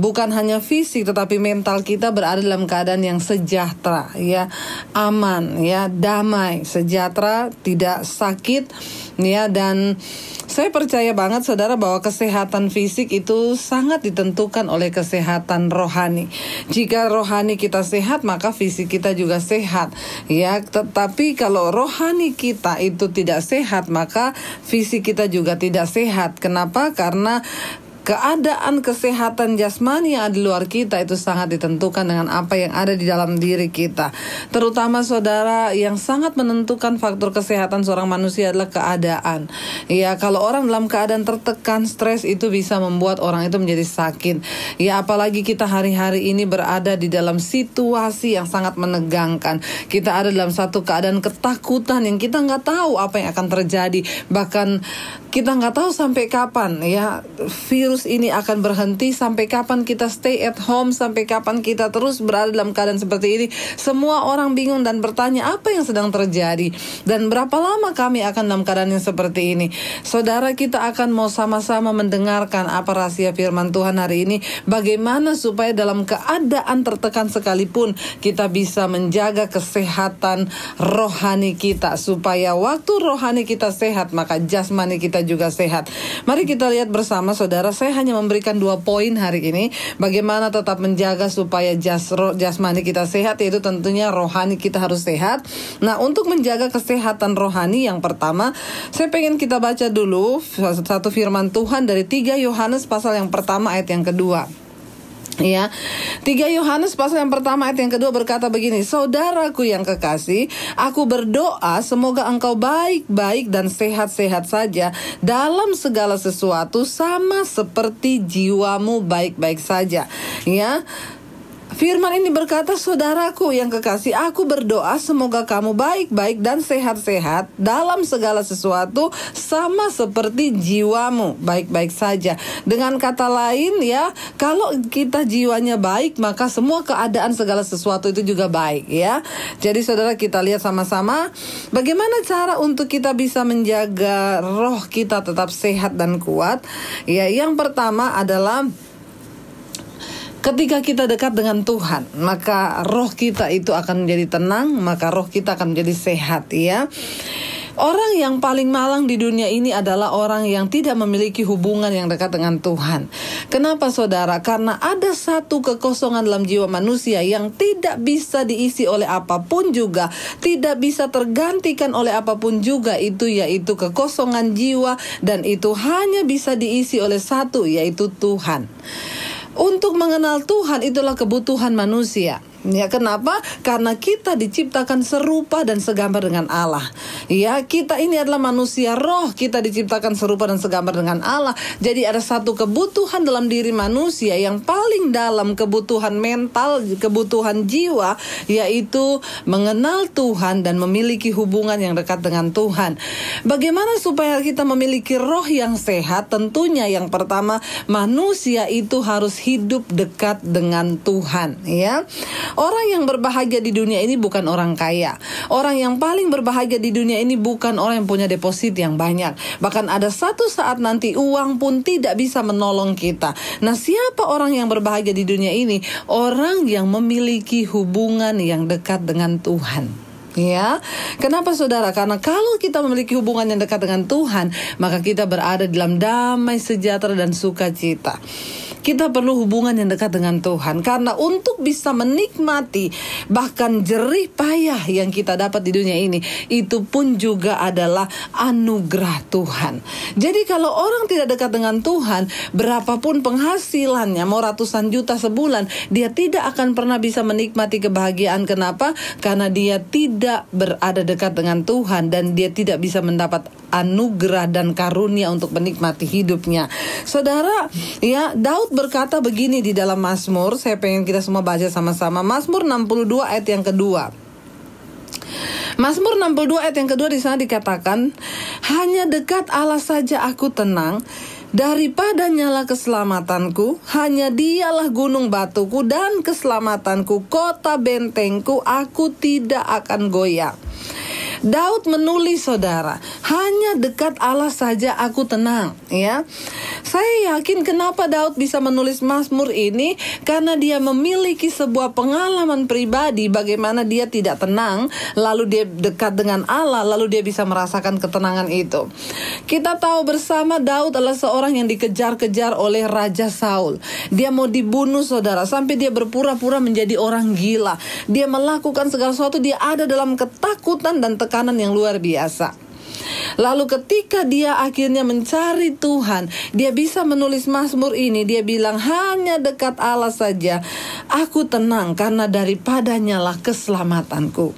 [SPEAKER 6] bukan hanya fisik tetapi mental kita berada dalam keadaan yang sejahtera, ya, aman, ya, damai, sejahtera, tidak sakit, ya. Dan saya percaya banget saudara bahwa kesehatan fisik itu sangat ditentukan oleh kesehatan rohani. Jika rohani kita sehat, maka fisik kita juga sehat, ya. Tetapi kalau rohani kita itu tidak sehat, maka fisik kita juga tidak sehat. Kenapa? Karena keadaan kesehatan jasmani yang ada di luar kita itu sangat ditentukan dengan apa yang ada di dalam diri kita. Terutama saudara, yang sangat menentukan faktor kesehatan seorang manusia adalah keadaan. Ya, kalau orang dalam keadaan tertekan, stres, itu bisa membuat orang itu menjadi sakit. Ya, apalagi kita hari-hari ini berada di dalam situasi yang sangat menegangkan. Kita ada dalam satu keadaan ketakutan yang kita nggak tahu apa yang akan terjadi. Bahkan kita nggak tahu sampai kapan, ya, virus ini akan berhenti, sampai kapan kita stay at home, sampai kapan kita terus berada dalam keadaan seperti ini. Semua orang bingung dan bertanya apa yang sedang terjadi dan berapa lama kami akan dalam keadaan yang seperti ini. Saudara, kita akan mau sama-sama mendengarkan apa rahasia firman Tuhan hari ini, bagaimana supaya dalam keadaan tertekan sekalipun kita bisa menjaga kesehatan rohani kita, supaya waktu rohani kita sehat maka jasmani kita juga sehat. Mari kita lihat bersama saudara. Saya hanya memberikan 2 poin hari ini, bagaimana tetap menjaga supaya jasmani kita sehat, yaitu tentunya rohani kita harus sehat. Nah, untuk menjaga kesehatan rohani, yang pertama saya pengen kita baca dulu satu firman Tuhan dari 3 Yohanes pasal yang pertama ayat yang kedua. Ya, 3 Yohanes pasal yang pertama ayat yang kedua berkata begini: saudaraku yang kekasih, aku berdoa semoga engkau baik-baik dan sehat-sehat saja dalam segala sesuatu, sama seperti jiwamu baik-baik saja. Ya, firman ini berkata, saudaraku yang kekasih, aku berdoa semoga kamu baik-baik dan sehat-sehat dalam segala sesuatu, sama seperti jiwamu baik-baik saja. Dengan kata lain, ya, kalau kita jiwanya baik, maka semua keadaan segala sesuatu itu juga baik, ya. Jadi saudara, kita lihat sama-sama bagaimana cara untuk kita bisa menjaga roh kita tetap sehat dan kuat. Ya, yang pertama adalah ketika kita dekat dengan Tuhan, maka roh kita itu akan menjadi tenang, maka roh kita akan menjadi sehat, ya. Orang yang paling malang di dunia ini adalah orang yang tidak memiliki hubungan yang dekat dengan Tuhan. Kenapa saudara? Karena ada satu kekosongan dalam jiwa manusia yang tidak bisa diisi oleh apapun juga, tidak bisa tergantikan oleh apapun juga, itu yaitu kekosongan jiwa, dan itu hanya bisa diisi oleh satu, yaitu Tuhan. Untuk mengenal Tuhan itulah kebutuhan manusia. Ya, kenapa? Karena kita diciptakan serupa dan segambar dengan Allah. Ya, kita ini adalah manusia roh, kita diciptakan serupa dan segambar dengan Allah. Jadi ada satu kebutuhan dalam diri manusia yang paling dalam, kebutuhan mental, kebutuhan jiwa, yaitu mengenal Tuhan dan memiliki hubungan yang dekat dengan Tuhan. Bagaimana supaya kita memiliki roh yang sehat? Tentunya yang pertama, manusia itu harus hidup dekat dengan Tuhan, ya. Orang yang berbahagia di dunia ini bukan orang kaya. Orang yang paling berbahagia di dunia ini bukan orang yang punya deposit yang banyak. Bahkan ada satu saat nanti uang pun tidak bisa menolong kita. Nah, siapa orang yang berbahagia di dunia ini? Orang yang memiliki hubungan yang dekat dengan Tuhan. Ya, kenapa saudara? Karena kalau kita memiliki hubungan yang dekat dengan Tuhan, maka kita berada dalam damai, sejahtera, dan sukacita. Kita perlu hubungan yang dekat dengan Tuhan, karena untuk bisa menikmati bahkan jerih payah yang kita dapat di dunia ini, itu pun juga adalah anugerah Tuhan. Jadi kalau orang tidak dekat dengan Tuhan, berapapun penghasilannya, mau ratusan juta sebulan, dia tidak akan pernah bisa menikmati kebahagiaan. Kenapa? Karena dia tidak berada dekat dengan Tuhan, dan dia tidak bisa mendapat anugerah dan karunia untuk menikmati hidupnya. Saudara, ya, Daud berkata begini di dalam Mazmur. Saya pengen kita semua baca sama-sama. Mazmur 62 ayat yang kedua. Mazmur 62 ayat yang kedua, di sana dikatakan, hanya dekat Allah saja aku tenang, daripadanya lah keselamatanku, hanya dialah gunung batuku dan keselamatanku, kota bentengku, aku tidak akan goyah. Daud menulis, saudara, hanya dekat Allah saja aku tenang, ya. Saya yakin kenapa Daud bisa menulis Mazmur ini, karena dia memiliki sebuah pengalaman pribadi bagaimana dia tidak tenang, lalu dia dekat dengan Allah, lalu dia bisa merasakan ketenangan itu. Kita tahu bersama Daud adalah seorang yang dikejar-kejar oleh Raja Saul. Dia mau dibunuh, saudara, sampai dia berpura-pura menjadi orang gila. Dia melakukan segala sesuatu, dia ada dalam ketakutan dan tekanan yang luar biasa. Lalu ketika dia akhirnya mencari Tuhan, dia bisa menulis Mazmur ini. Dia bilang, hanya dekat Allah saja aku tenang, karena daripadanya lah keselamatanku.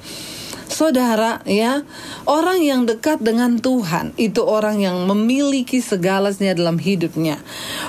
[SPEAKER 6] Saudara, ya, orang yang dekat dengan Tuhan itu orang yang memiliki segalanya dalam hidupnya.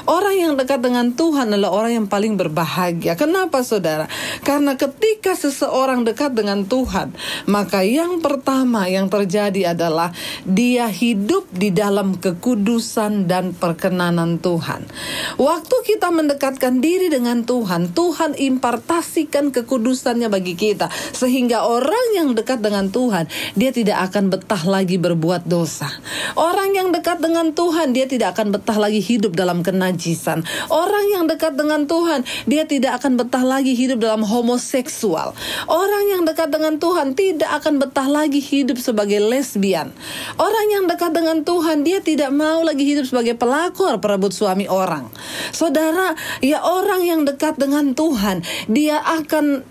[SPEAKER 6] Orang yang dekat dengan Tuhan adalah orang yang paling berbahagia. Kenapa, saudara? Karena ketika seseorang dekat dengan Tuhan, maka yang pertama yang terjadi adalah dia hidup di dalam kekudusan dan perkenanan Tuhan. Waktu kita mendekatkan diri dengan Tuhan, Tuhan impartasikan kekudusannya bagi kita, sehingga orang yang dekat dengan Tuhan, dia tidak akan betah lagi berbuat dosa. Orang yang dekat dengan Tuhan, dia tidak akan betah lagi hidup dalam kenajisan. Orang yang dekat dengan Tuhan, dia tidak akan betah lagi hidup dalam homoseksual. Orang yang dekat dengan Tuhan tidak akan betah lagi hidup sebagai lesbian. Orang yang dekat dengan Tuhan, dia tidak mau lagi hidup sebagai pelakor perebut suami orang. Saudara, ya, orang yang dekat dengan Tuhan, dia akan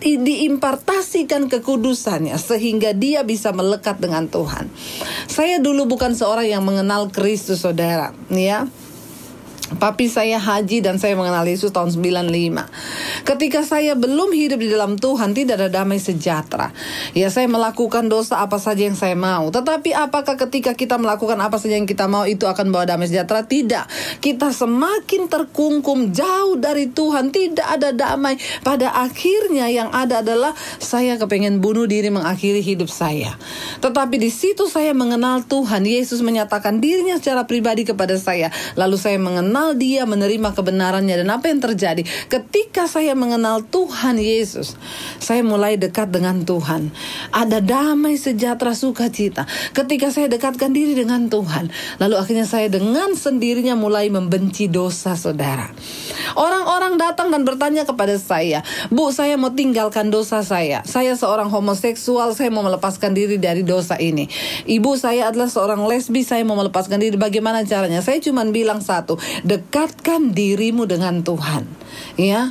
[SPEAKER 6] diimpartasikan kekudusannya sehingga dia bisa melekat dengan Tuhan. Saya dulu bukan seorang yang mengenal Kristus, saudara, ya. Papi saya haji dan saya mengenal Yesus tahun 95. Ketika saya belum hidup di dalam Tuhan, tidak ada damai sejahtera. Ya, saya melakukan dosa apa saja yang saya mau. Tetapi apakah ketika kita melakukan apa saja yang kita mau itu akan bawa damai sejahtera? Tidak. Kita semakin terkungkum jauh dari Tuhan, tidak ada damai. Pada akhirnya yang ada adalah saya kepengen bunuh diri, mengakhiri hidup saya. Tetapi di situ saya mengenal Tuhan. Yesus menyatakan dirinya secara pribadi kepada saya. Lalu saya mengenal dia, menerima kebenarannya. Dan apa yang terjadi? Ketika saya mengenal Tuhan Yesus, saya mulai dekat dengan Tuhan. Ada damai sejahtera, sukacita. Ketika saya dekatkan diri dengan Tuhan, lalu akhirnya saya dengan sendirinya mulai membenci dosa, saudara. Orang-orang datang dan bertanya kepada saya, Bu, saya mau tinggalkan dosa saya. Saya seorang homoseksual, saya mau melepaskan diri dari dosa ini. Ibu, saya adalah seorang lesbi, saya mau melepaskan diri. Bagaimana caranya? Saya cuma bilang satu, dekatkan dirimu dengan Tuhan, ya.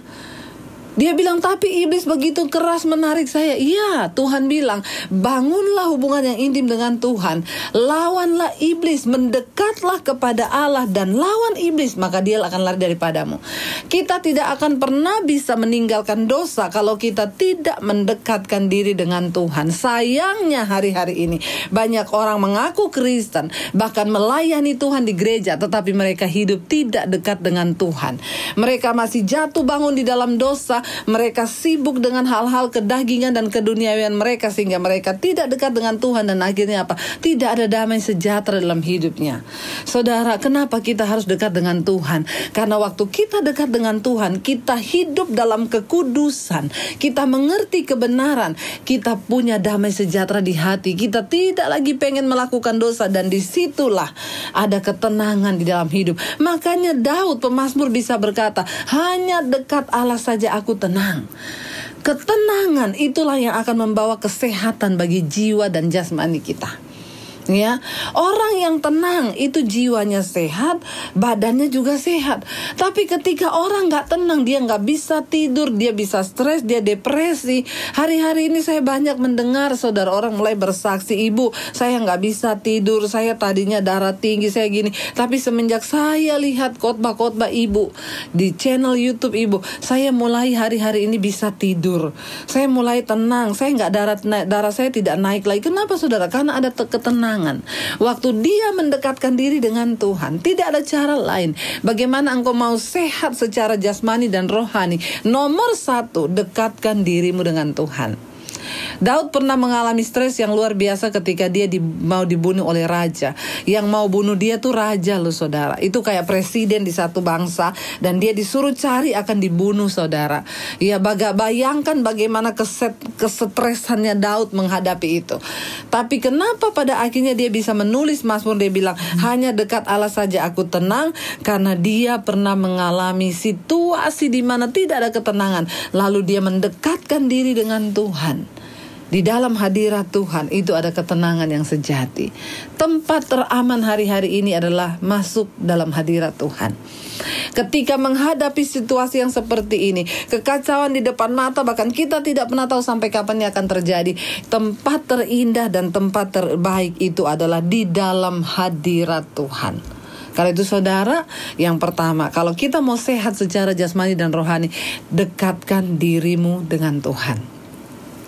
[SPEAKER 6] Dia bilang, tapi iblis begitu keras menarik saya. Iya, Tuhan bilang, bangunlah hubungan yang intim dengan Tuhan. Lawanlah iblis, mendekatlah kepada Allah dan lawan iblis, maka dia akan lari daripadamu. Kita tidak akan pernah bisa meninggalkan dosa kalau kita tidak mendekatkan diri dengan Tuhan. Sayangnya hari-hari ini banyak orang mengaku Kristen, bahkan melayani Tuhan di gereja, tetapi mereka hidup tidak dekat dengan Tuhan. Mereka masih jatuh bangun di dalam dosa. Mereka sibuk dengan hal-hal kedagingan dan keduniawian mereka, sehingga mereka tidak dekat dengan Tuhan. Dan akhirnya apa? Tidak ada damai sejahtera dalam hidupnya. Saudara, kenapa kita harus dekat dengan Tuhan? Karena waktu kita dekat dengan Tuhan, kita hidup dalam kekudusan, kita mengerti kebenaran, kita punya damai sejahtera di hati, kita tidak lagi pengen melakukan dosa. Dan disitulah ada ketenangan di dalam hidup. Makanya Daud pemazmur bisa berkata, hanya dekat Allah saja aku tenang. Ketenangan itulah yang akan membawa kesehatan bagi jiwa dan jasmani kita. Ya, orang yang tenang itu jiwanya sehat, badannya juga sehat. Tapi ketika orang nggak tenang, dia nggak bisa tidur, dia bisa stres, dia depresi. Hari-hari ini saya banyak mendengar saudara orang mulai bersaksi, ibu saya nggak bisa tidur, saya tadinya darah tinggi, saya gini. Tapi semenjak saya lihat khotbah-khotbah ibu di channel YouTube ibu, saya mulai hari-hari ini bisa tidur. Saya mulai tenang, saya nggak darah saya tidak naik lagi. Kenapa saudara? Karena ada ketenangan. Waktu dia mendekatkan diri dengan Tuhan, tidak ada cara lain. Bagaimana engkau mau sehat secara jasmani dan rohani? Nomor 1, dekatkan dirimu dengan Tuhan. Daud pernah mengalami stres yang luar biasa ketika dia mau dibunuh oleh raja. Yang mau bunuh dia tuh raja loh saudara. Itu kayak presiden di satu bangsa, dan dia disuruh cari akan dibunuh saudara. Ya bayangkan bagaimana kesetresannya Daud menghadapi itu. Tapi kenapa pada akhirnya dia bisa menulis Mazmur, dia bilang hanya dekat Allah saja aku tenang, karena dia pernah mengalami situasi di mana tidak ada ketenangan. Lalu dia mendekatkan diri dengan Tuhan. Di dalam hadirat Tuhan itu ada ketenangan yang sejati. Tempat teraman hari-hari ini adalah masuk dalam hadirat Tuhan. Ketika menghadapi situasi yang seperti ini, kekacauan di depan mata, bahkan kita tidak pernah tahu sampai kapan ini akan terjadi. Tempat terindah dan tempat terbaik itu adalah di dalam hadirat Tuhan. Karena itu saudara, yang pertama, kalau kita mau sehat secara jasmani dan rohani, dekatkan dirimu dengan Tuhan.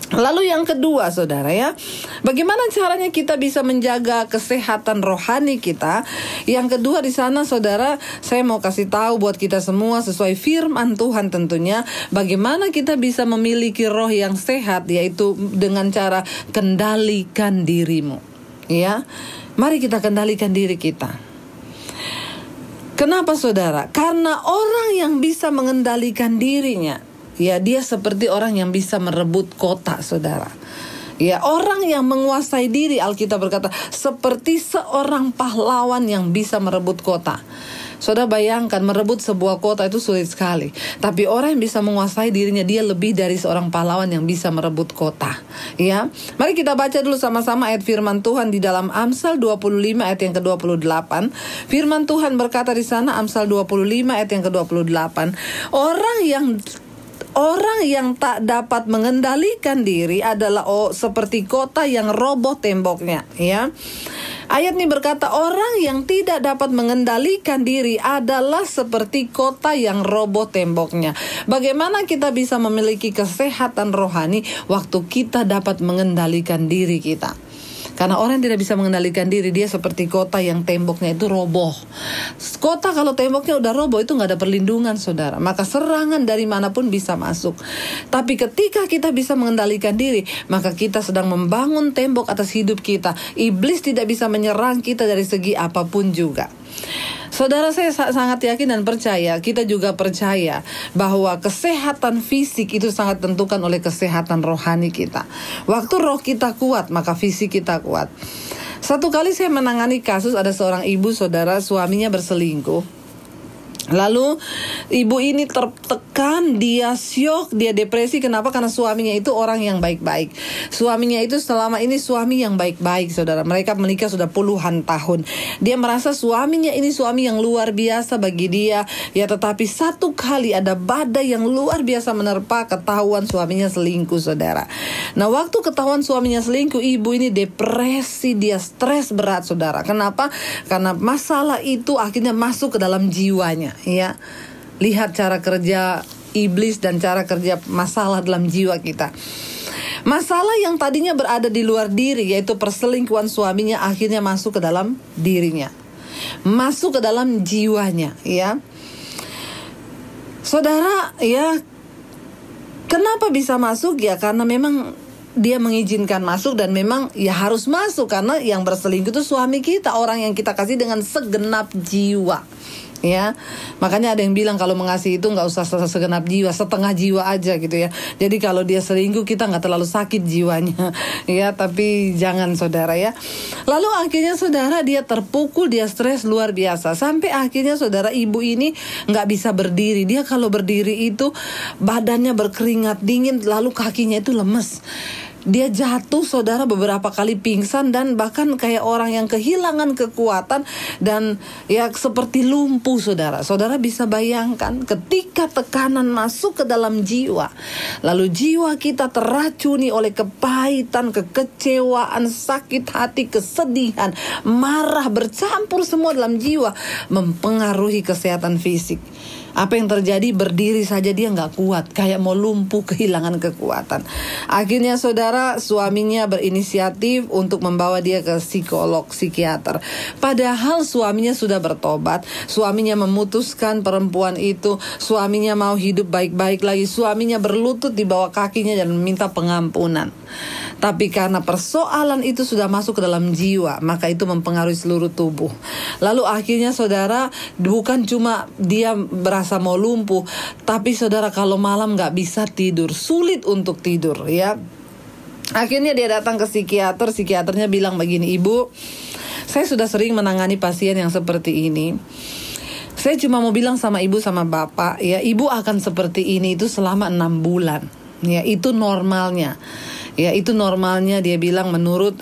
[SPEAKER 6] Lalu yang kedua saudara ya, bagaimana caranya kita bisa menjaga kesehatan rohani kita? Yang kedua di sana saudara, saya mau kasih tahu buat kita semua sesuai firman Tuhan tentunya, bagaimana kita bisa memiliki roh yang sehat, yaitu dengan cara kendalikan dirimu. Ya, mari kita kendalikan diri kita. Kenapa saudara? Karena orang yang bisa mengendalikan dirinya, ya dia seperti orang yang bisa merebut kota saudara. Ya, orang yang menguasai diri, Alkitab berkata seperti seorang pahlawan yang bisa merebut kota. Saudara bayangkan, merebut sebuah kota itu sulit sekali. Tapi orang yang bisa menguasai dirinya, dia lebih dari seorang pahlawan yang bisa merebut kota. Ya, mari kita baca dulu sama-sama ayat firman Tuhan di dalam Amsal 25 ayat yang ke-28. Firman Tuhan berkata di sana, Amsal 25 ayat yang ke-28. Orang yang tak dapat mengendalikan diri adalah seperti kota yang roboh temboknya, ya. Ayat ini berkata, orang yang tidak dapat mengendalikan diri adalah seperti kota yang roboh temboknya. Bagaimana kita bisa memiliki kesehatan rohani waktu kita dapat mengendalikan diri kita? Karena orang yang tidak bisa mengendalikan diri, dia seperti kota yang temboknya itu roboh. Kota kalau temboknya udah roboh itu gak ada perlindungan saudara, maka serangan dari manapun bisa masuk. Tapi ketika kita bisa mengendalikan diri, maka kita sedang membangun tembok atas hidup kita. Iblis tidak bisa menyerang kita dari segi apapun juga. Saudara, saya sangat yakin dan percaya, kita juga percaya bahwa kesehatan fisik itu sangat tentukan oleh kesehatan rohani kita. Waktu roh kita kuat, maka fisik kita kuat. Satu kali saya menangani kasus, ada seorang ibu saudara, suaminya berselingkuh. Lalu ibu ini tertekan, dia syok, dia depresi. Kenapa? Karena suaminya itu orang yang baik-baik. Suaminya itu selama ini suami yang baik-baik saudara. Mereka menikah sudah puluhan tahun. Dia merasa suaminya ini suami yang luar biasa bagi dia. Ya, tetapi satu kali ada badai yang luar biasa menerpa, ketahuan suaminya selingkuh saudara. Nah, waktu ketahuan suaminya selingkuh, ibu ini depresi, dia stres berat saudara. Kenapa? Karena masalah itu akhirnya masuk ke dalam jiwanya. Ya, lihat cara kerja iblis dan cara kerja masalah dalam jiwa kita. Masalah yang tadinya berada di luar diri, yaitu perselingkuhan suaminya, akhirnya masuk ke dalam dirinya, masuk ke dalam jiwanya. Ya, saudara, ya, kenapa bisa masuk? Ya, karena memang dia mengizinkan masuk, dan memang ya harus masuk, karena yang berselingkuh itu suami kita, orang yang kita kasih dengan segenap jiwa. Ya, makanya ada yang bilang kalau mengasihi itu nggak usah segenap jiwa, setengah jiwa aja gitu ya. Jadi kalau dia selingkuh, kita nggak terlalu sakit jiwanya, ya. Tapi jangan saudara ya. Lalu akhirnya saudara, dia terpukul, dia stres luar biasa, sampai akhirnya saudara, ibu ini nggak bisa berdiri. Dia kalau berdiri itu badannya berkeringat dingin, lalu kakinya itu lemes. Dia jatuh saudara beberapa kali pingsan dan bahkan kayak orang yang kehilangan kekuatan dan ya seperti lumpuh saudara. Saudara bisa bayangkan ketika tekanan masuk ke dalam jiwa, lalu jiwa kita teracuni oleh kepahitan, kekecewaan, sakit hati, kesedihan, marah bercampur semua dalam jiwa, mempengaruhi kesehatan fisik. Apa yang terjadi? Berdiri saja dia nggak kuat, kayak mau lumpuh, kehilangan kekuatan. Akhirnya saudara, suaminya berinisiatif untuk membawa dia ke psikolog, psikiater. Padahal suaminya sudah bertobat, suaminya memutuskan perempuan itu, suaminya mau hidup baik-baik lagi, suaminya berlutut di bawah kakinya dan meminta pengampunan. Tapi karena persoalan itu sudah masuk ke dalam jiwa, maka itu mempengaruhi seluruh tubuh. Lalu akhirnya saudara, bukan cuma dia berasa mau lumpuh, tapi saudara kalau malam gak bisa tidur, sulit untuk tidur ya. Akhirnya dia datang ke psikiater, psikiaternya bilang begini, "Ibu, saya sudah sering menangani pasien yang seperti ini. Saya cuma mau bilang sama ibu sama bapak ya, ibu akan seperti ini itu selama 6 bulan. Ya, itu normalnya. Ya, itu normalnya," dia bilang, menurut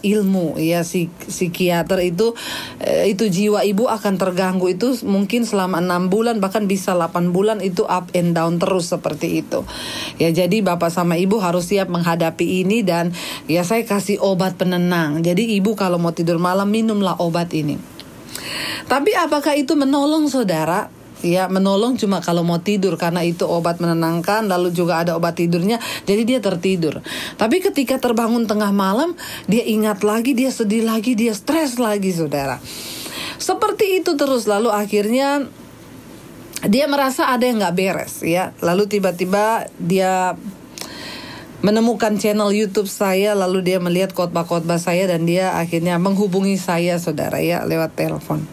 [SPEAKER 6] ilmu ya psikiater itu jiwa ibu akan terganggu itu mungkin selama 6 bulan bahkan bisa 8 bulan, itu up and down terus seperti itu. Ya, jadi bapak sama ibu harus siap menghadapi ini dan ya saya kasih obat penenang. Jadi ibu kalau mau tidur malam minumlah obat ini. Tapi apakah itu menolong saudara? Ya, menolong cuma kalau mau tidur karena itu obat menenangkan, lalu juga ada obat tidurnya, jadi dia tertidur. Tapi ketika terbangun tengah malam, dia ingat lagi, dia sedih lagi, dia stres lagi saudara. Seperti itu terus, lalu akhirnya dia merasa ada yang gak beres ya. Lalu tiba-tiba dia menemukan channel YouTube saya, lalu dia melihat khotbah-khotbah saya dan dia akhirnya menghubungi saya saudara ya lewat telepon.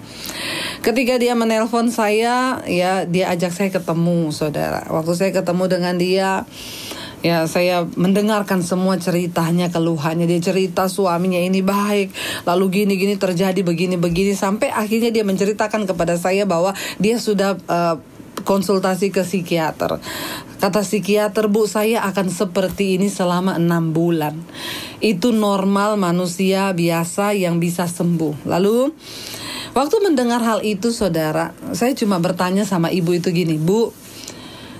[SPEAKER 6] Ketika dia menelpon saya, ya dia ajak saya ketemu saudara. Waktu saya ketemu dengan dia, ya saya mendengarkan semua ceritanya, keluhannya. Dia cerita suaminya ini baik, lalu gini-gini terjadi begini-begini, sampai akhirnya dia menceritakan kepada saya bahwa dia sudah konsultasi ke psikiater. Kata psikiater, "Bu, saya akan seperti ini selama 6 bulan. Itu normal manusia biasa yang bisa sembuh." Lalu waktu mendengar hal itu saudara, saya cuma bertanya sama ibu itu gini, "Bu,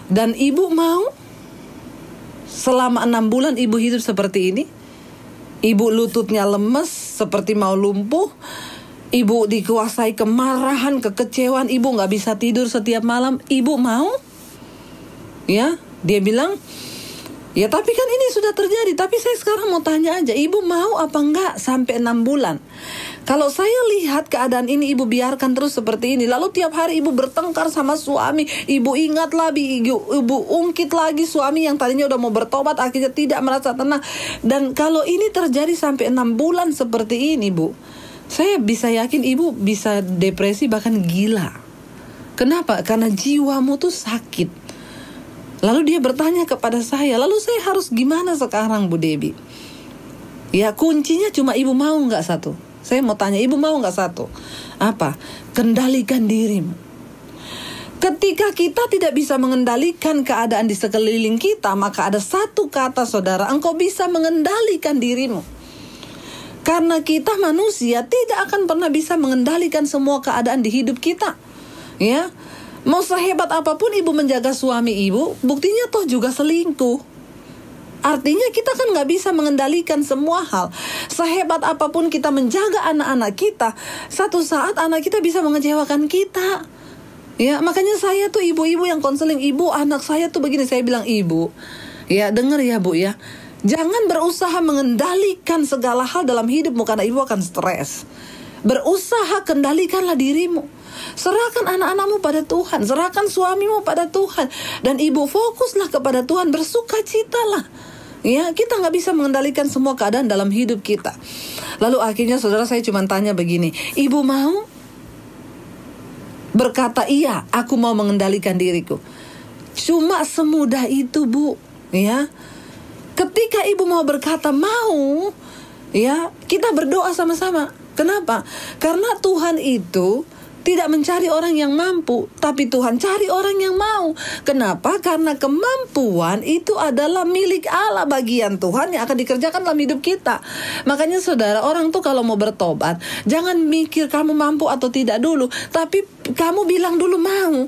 [SPEAKER 6] dan ibu mau selama 6 bulan ibu hidup seperti ini? Ibu lututnya lemes seperti mau lumpuh, ibu dikuasai kemarahan, kekecewaan, ibu gak bisa tidur setiap malam, ibu mau?" Ya, dia bilang, "Ya tapi kan ini sudah terjadi, tapi saya sekarang mau tanya aja, ibu mau apa enggak sampai 6 bulan? Kalau saya lihat keadaan ini ibu biarkan terus seperti ini, lalu tiap hari ibu bertengkar sama suami, ibu ingat lagi, ibu ungkit lagi suami yang tadinya udah mau bertobat akhirnya tidak merasa tenang. Dan kalau ini terjadi sampai 6 bulan seperti ini, Bu, saya bisa yakin ibu bisa depresi bahkan gila. Kenapa? Karena jiwamu tuh sakit." Lalu dia bertanya kepada saya, lalu saya harus gimana sekarang Bu Debbie? Ya kuncinya cuma ibu mau gak satu? Saya mau tanya, ibu mau gak satu? Apa? Kendalikan dirimu. Ketika kita tidak bisa mengendalikan keadaan di sekeliling kita, maka ada satu kata saudara, engkau bisa mengendalikan dirimu. Karena kita manusia tidak akan pernah bisa mengendalikan semua keadaan di hidup kita. Ya, mau sehebat apapun ibu menjaga suami ibu, buktinya toh juga selingkuh. Artinya kita kan gak bisa mengendalikan semua hal. Sehebat apapun kita menjaga anak-anak kita, satu saat anak kita bisa mengecewakan kita. Ya, makanya saya tuh ibu-ibu yang konseling, "Ibu, anak saya tuh begini." Saya bilang, "Ibu, ya dengar ya Bu ya, jangan berusaha mengendalikan segala hal dalam hidupmu karena ibu akan stres. Berusaha kendalikanlah dirimu. Serahkan anak-anakmu pada Tuhan, serahkan suamimu pada Tuhan, dan ibu fokuslah kepada Tuhan, bersukacitalah." Ya, kita gak bisa mengendalikan semua keadaan dalam hidup kita. Lalu akhirnya saudara, saya cuma tanya begini, "Ibu mau?" Berkata, "Iya, aku mau mengendalikan diriku." Cuma semudah itu Bu. Ya, ketika ibu mau berkata mau, ya kita berdoa sama-sama. Kenapa? Karena Tuhan itu tidak mencari orang yang mampu, tapi Tuhan cari orang yang mau. Kenapa? Karena kemampuan itu adalah milik Allah, bagian Tuhan yang akan dikerjakan dalam hidup kita. Makanya saudara, orang tuh kalau mau bertobat, jangan mikir kamu mampu atau tidak dulu, tapi kamu bilang dulu mau.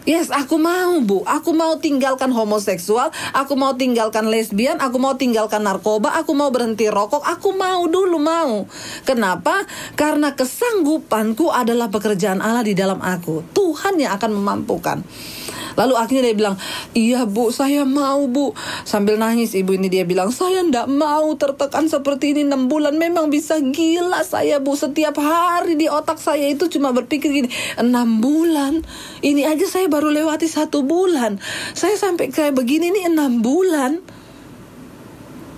[SPEAKER 6] Yes, aku mau, Bu. Aku mau tinggalkan homoseksual, aku mau tinggalkan lesbian, aku mau tinggalkan narkoba, aku mau berhenti rokok, aku mau dulu, mau. Kenapa? Karena kesanggupanku adalah pekerjaan Allah di dalam aku. Tuhan yang akan memampukan. Lalu akhirnya dia bilang, iya Bu, saya mau Bu. Sambil nangis ibu ini dia bilang, saya enggak mau tertekan seperti ini 6 bulan. Memang bisa gila saya Bu. Setiap hari di otak saya itu cuma berpikir gini, 6 bulan. Ini aja saya baru lewati 1 bulan. Saya sampai kayak begini nih 6 bulan.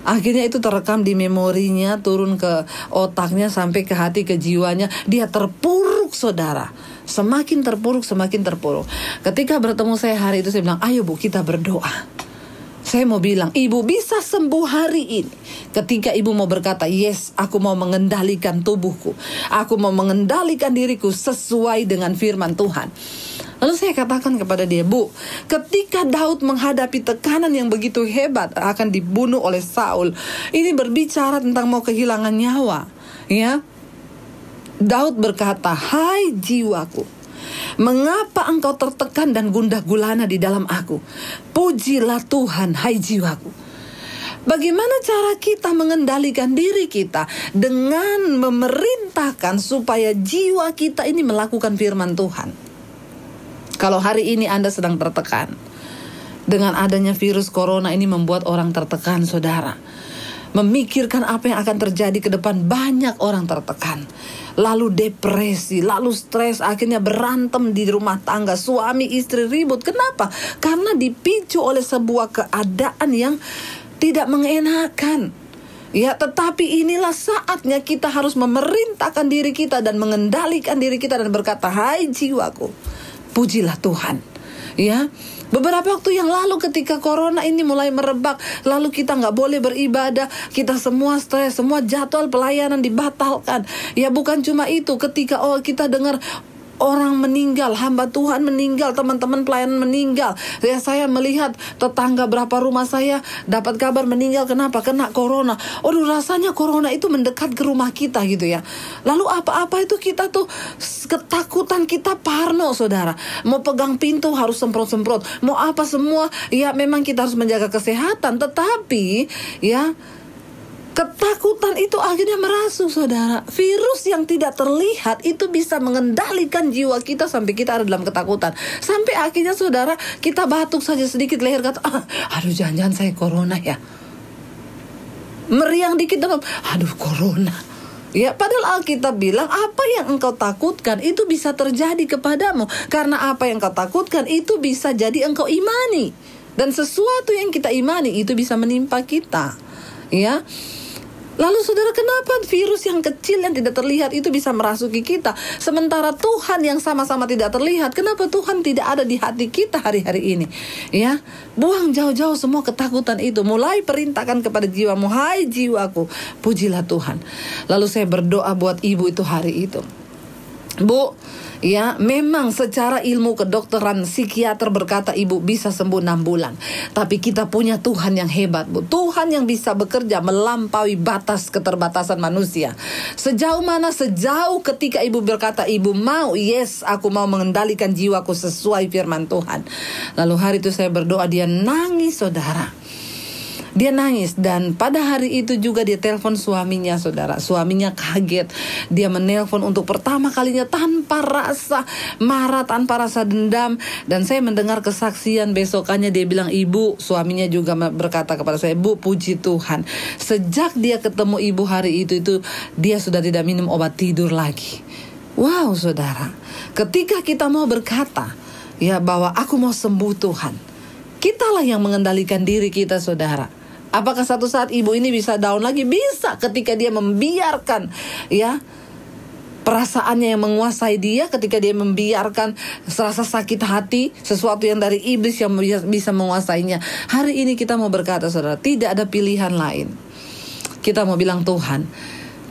[SPEAKER 6] Akhirnya itu terekam di memorinya, turun ke otaknya, sampai ke hati, ke jiwanya. Dia terpuruk saudara. Semakin terpuruk, semakin terpuruk. Ketika bertemu saya hari itu, saya bilang, ayo Bu, kita berdoa. Saya mau bilang, ibu bisa sembuh hari ini. Ketika ibu mau berkata, yes, aku mau mengendalikan tubuhku, aku mau mengendalikan diriku sesuai dengan firman Tuhan. Lalu saya katakan kepada dia, Bu, ketika Daud menghadapi tekanan yang begitu hebat, akan dibunuh oleh Saul, ini berbicara tentang mau kehilangan nyawa, ya. Daud berkata, hai jiwaku, mengapa engkau tertekan dan gundah gulana di dalam aku? Pujilah Tuhan, hai jiwaku. Bagaimana cara kita mengendalikan diri kita? Dengan memerintahkan supaya jiwa kita ini melakukan firman Tuhan. Kalau hari ini Anda sedang tertekan, dengan adanya virus corona ini membuat orang tertekan, saudara. Memikirkan apa yang akan terjadi ke depan, banyak orang tertekan. Lalu depresi, lalu stres, akhirnya berantem di rumah tangga, suami istri ribut. Kenapa? Karena dipicu oleh sebuah keadaan yang tidak mengenakan. Ya, tetapi inilah saatnya kita harus memerintahkan diri kita dan mengendalikan diri kita dan berkata, hai jiwaku, pujilah Tuhan. Ya, beberapa waktu yang lalu ketika corona ini mulai merebak, lalu kita nggak boleh beribadah, kita semua stres, semua jadwal pelayanan dibatalkan. Ya, bukan cuma itu, ketika kita dengar orang meninggal, hamba Tuhan meninggal, teman-teman pelayanan meninggal. Ya, saya melihat tetangga berapa rumah saya dapat kabar meninggal. Kenapa? Kena corona. Aduh, rasanya corona itu mendekat ke rumah kita gitu ya. Lalu apa-apa itu kita tuh ketakutan, kita parno saudara. Mau pegang pintu harus semprot-semprot. Mau apa semua, ya memang kita harus menjaga kesehatan. Tetapi ya, ketakutan itu akhirnya merasuk saudara. Virus yang tidak terlihat itu bisa mengendalikan jiwa kita sampai kita ada dalam ketakutan. Sampai akhirnya saudara, kita batuk saja sedikit leher kata, aduh jangan-jangan saya corona ya. Meriang dikit demam, aduh corona. Ya, padahal Alkitab bilang apa yang engkau takutkan itu bisa terjadi kepadamu. Karena apa yang engkau takutkan itu bisa jadi engkau imani. Dan sesuatu yang kita imani itu bisa menimpa kita. Ya. Lalu saudara, kenapa virus yang kecil yang tidak terlihat itu bisa merasuki kita? Sementara Tuhan yang sama-sama tidak terlihat, kenapa Tuhan tidak ada di hati kita hari-hari ini? Ya, buang jauh-jauh semua ketakutan itu. Mulai perintahkan kepada jiwamu, hai jiwaku, pujilah Tuhan. Lalu saya berdoa buat ibu itu hari itu. Bu, ya memang secara ilmu kedokteran psikiater berkata ibu bisa sembuh 6 bulan. Tapi kita punya Tuhan yang hebat, Bu. Tuhan yang bisa bekerja melampaui batas keterbatasan manusia. Sejauh mana? Sejauh ketika ibu berkata ibu mau, yes, aku mau mengendalikan jiwaku sesuai firman Tuhan. Lalu hari itu saya berdoa, dia nangis saudara. Dia nangis, dan pada hari itu juga dia telepon suaminya saudara. Suaminya kaget. Dia menelpon untuk pertama kalinya tanpa rasa marah, tanpa rasa dendam. Dan saya mendengar kesaksian besokannya dia bilang, ibu, suaminya juga berkata kepada saya, Bu, puji Tuhan, sejak dia ketemu ibu hari itu dia sudah tidak minum obat tidur lagi. Wow saudara, ketika kita mau berkata ya bahwa aku mau sembuh Tuhan, kitalah yang mengendalikan diri kita saudara. Apakah satu saat ibu ini bisa down lagi? Bisa, ketika dia membiarkan ya perasaannya yang menguasai dia, ketika dia membiarkan serasa sakit hati, sesuatu yang dari iblis yang bisa menguasainya. Hari ini kita mau berkata saudara, tidak ada pilihan lain. Kita mau bilang, Tuhan,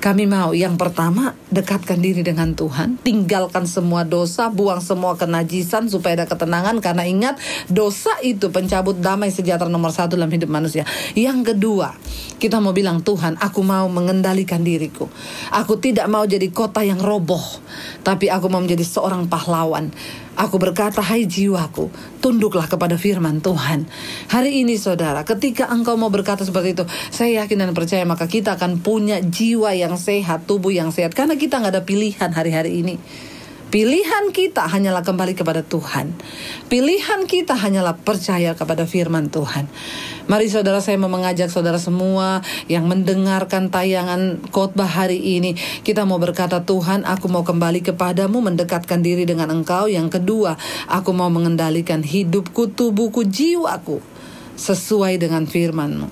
[SPEAKER 6] Kami mau yang pertama dekatkan diri dengan Tuhan, tinggalkan semua dosa, buang semua kenajisan supaya ada ketenangan. Karena ingat, dosa itu pencabut damai sejahtera nomor 1 dalam hidup manusia. Yang kedua, kita mau bilang, Tuhan, aku mau mengendalikan diriku. Aku tidak mau jadi kota yang roboh, tapi aku mau menjadi seorang pahlawan. Aku berkata, hai jiwaku, tunduklah kepada firman Tuhan. Hari ini saudara, ketika engkau mau berkata seperti itu, saya yakin dan percaya maka kita akan punya jiwa yang sehat, tubuh yang sehat. Karena kita gak ada pilihan hari-hari ini. Pilihan kita hanyalah kembali kepada Tuhan. Pilihan kita hanyalah percaya kepada firman Tuhan. Mari saudara, saya mau mengajak saudara semua yang mendengarkan tayangan khotbah hari ini. Kita mau berkata, Tuhan, aku mau kembali kepadamu, mendekatkan diri dengan Engkau. Yang kedua, aku mau mengendalikan hidupku, tubuhku, jiwaku sesuai dengan firman-Mu.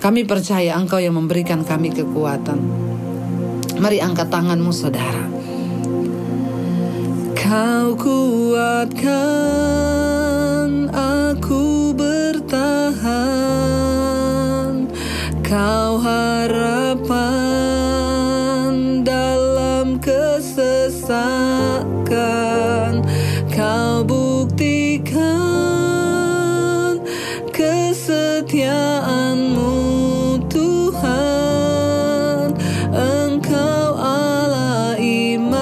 [SPEAKER 6] Kami percaya Engkau yang memberikan kami kekuatan. Mari angkat tanganmu saudara. Kau kuatkan aku bertahan, Kau harapan dalam kesesakan, Kau buktikan kesetiaan-Mu Tuhan, Engkau Allah Immanuel.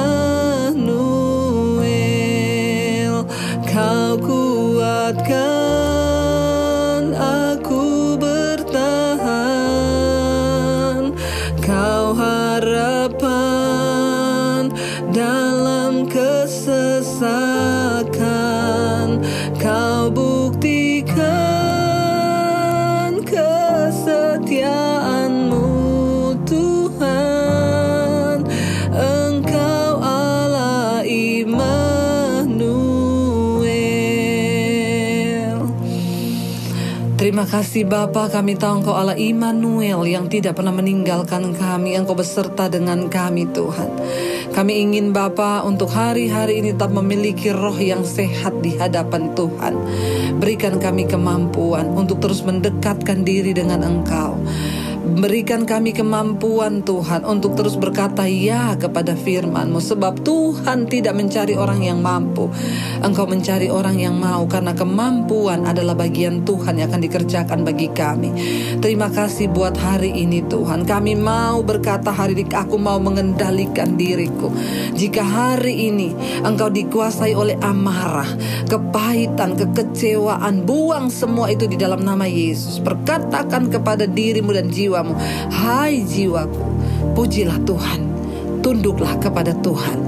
[SPEAKER 6] Kau kuatkan aku bertahan, Kau harapan dalam kesesakan, Kau buktikan kesetiaan-Mu Tuhan, Engkau Allah Immanuel. Terima kasih Bapa, kami tahu Engkau Allah Immanuel yang tidak pernah meninggalkan kami. Engkau beserta dengan kami Tuhan. Kami ingin Bapa untuk hari-hari ini tetap memiliki roh yang sehat di hadapan Tuhan. Berikan kami kemampuan untuk terus mendekatkan diri dengan Engkau. Berikan kami kemampuan Tuhan untuk terus berkata ya kepada firman-Mu. Sebab Tuhan tidak mencari orang yang mampu, Engkau mencari orang yang mau. Karena kemampuan adalah bagian Tuhan yang akan dikerjakan bagi kami. Terima kasih buat hari ini Tuhan. Kami mau berkata hari ini, aku mau mengendalikan diriku. Jika hari ini Engkau dikuasai oleh amarah, kepahitan, kekecewaan, buang semua itu di dalam nama Yesus. Perkatakan kepada dirimu dan jiwamu, hai jiwaku, pujilah Tuhan, tunduklah kepada Tuhan.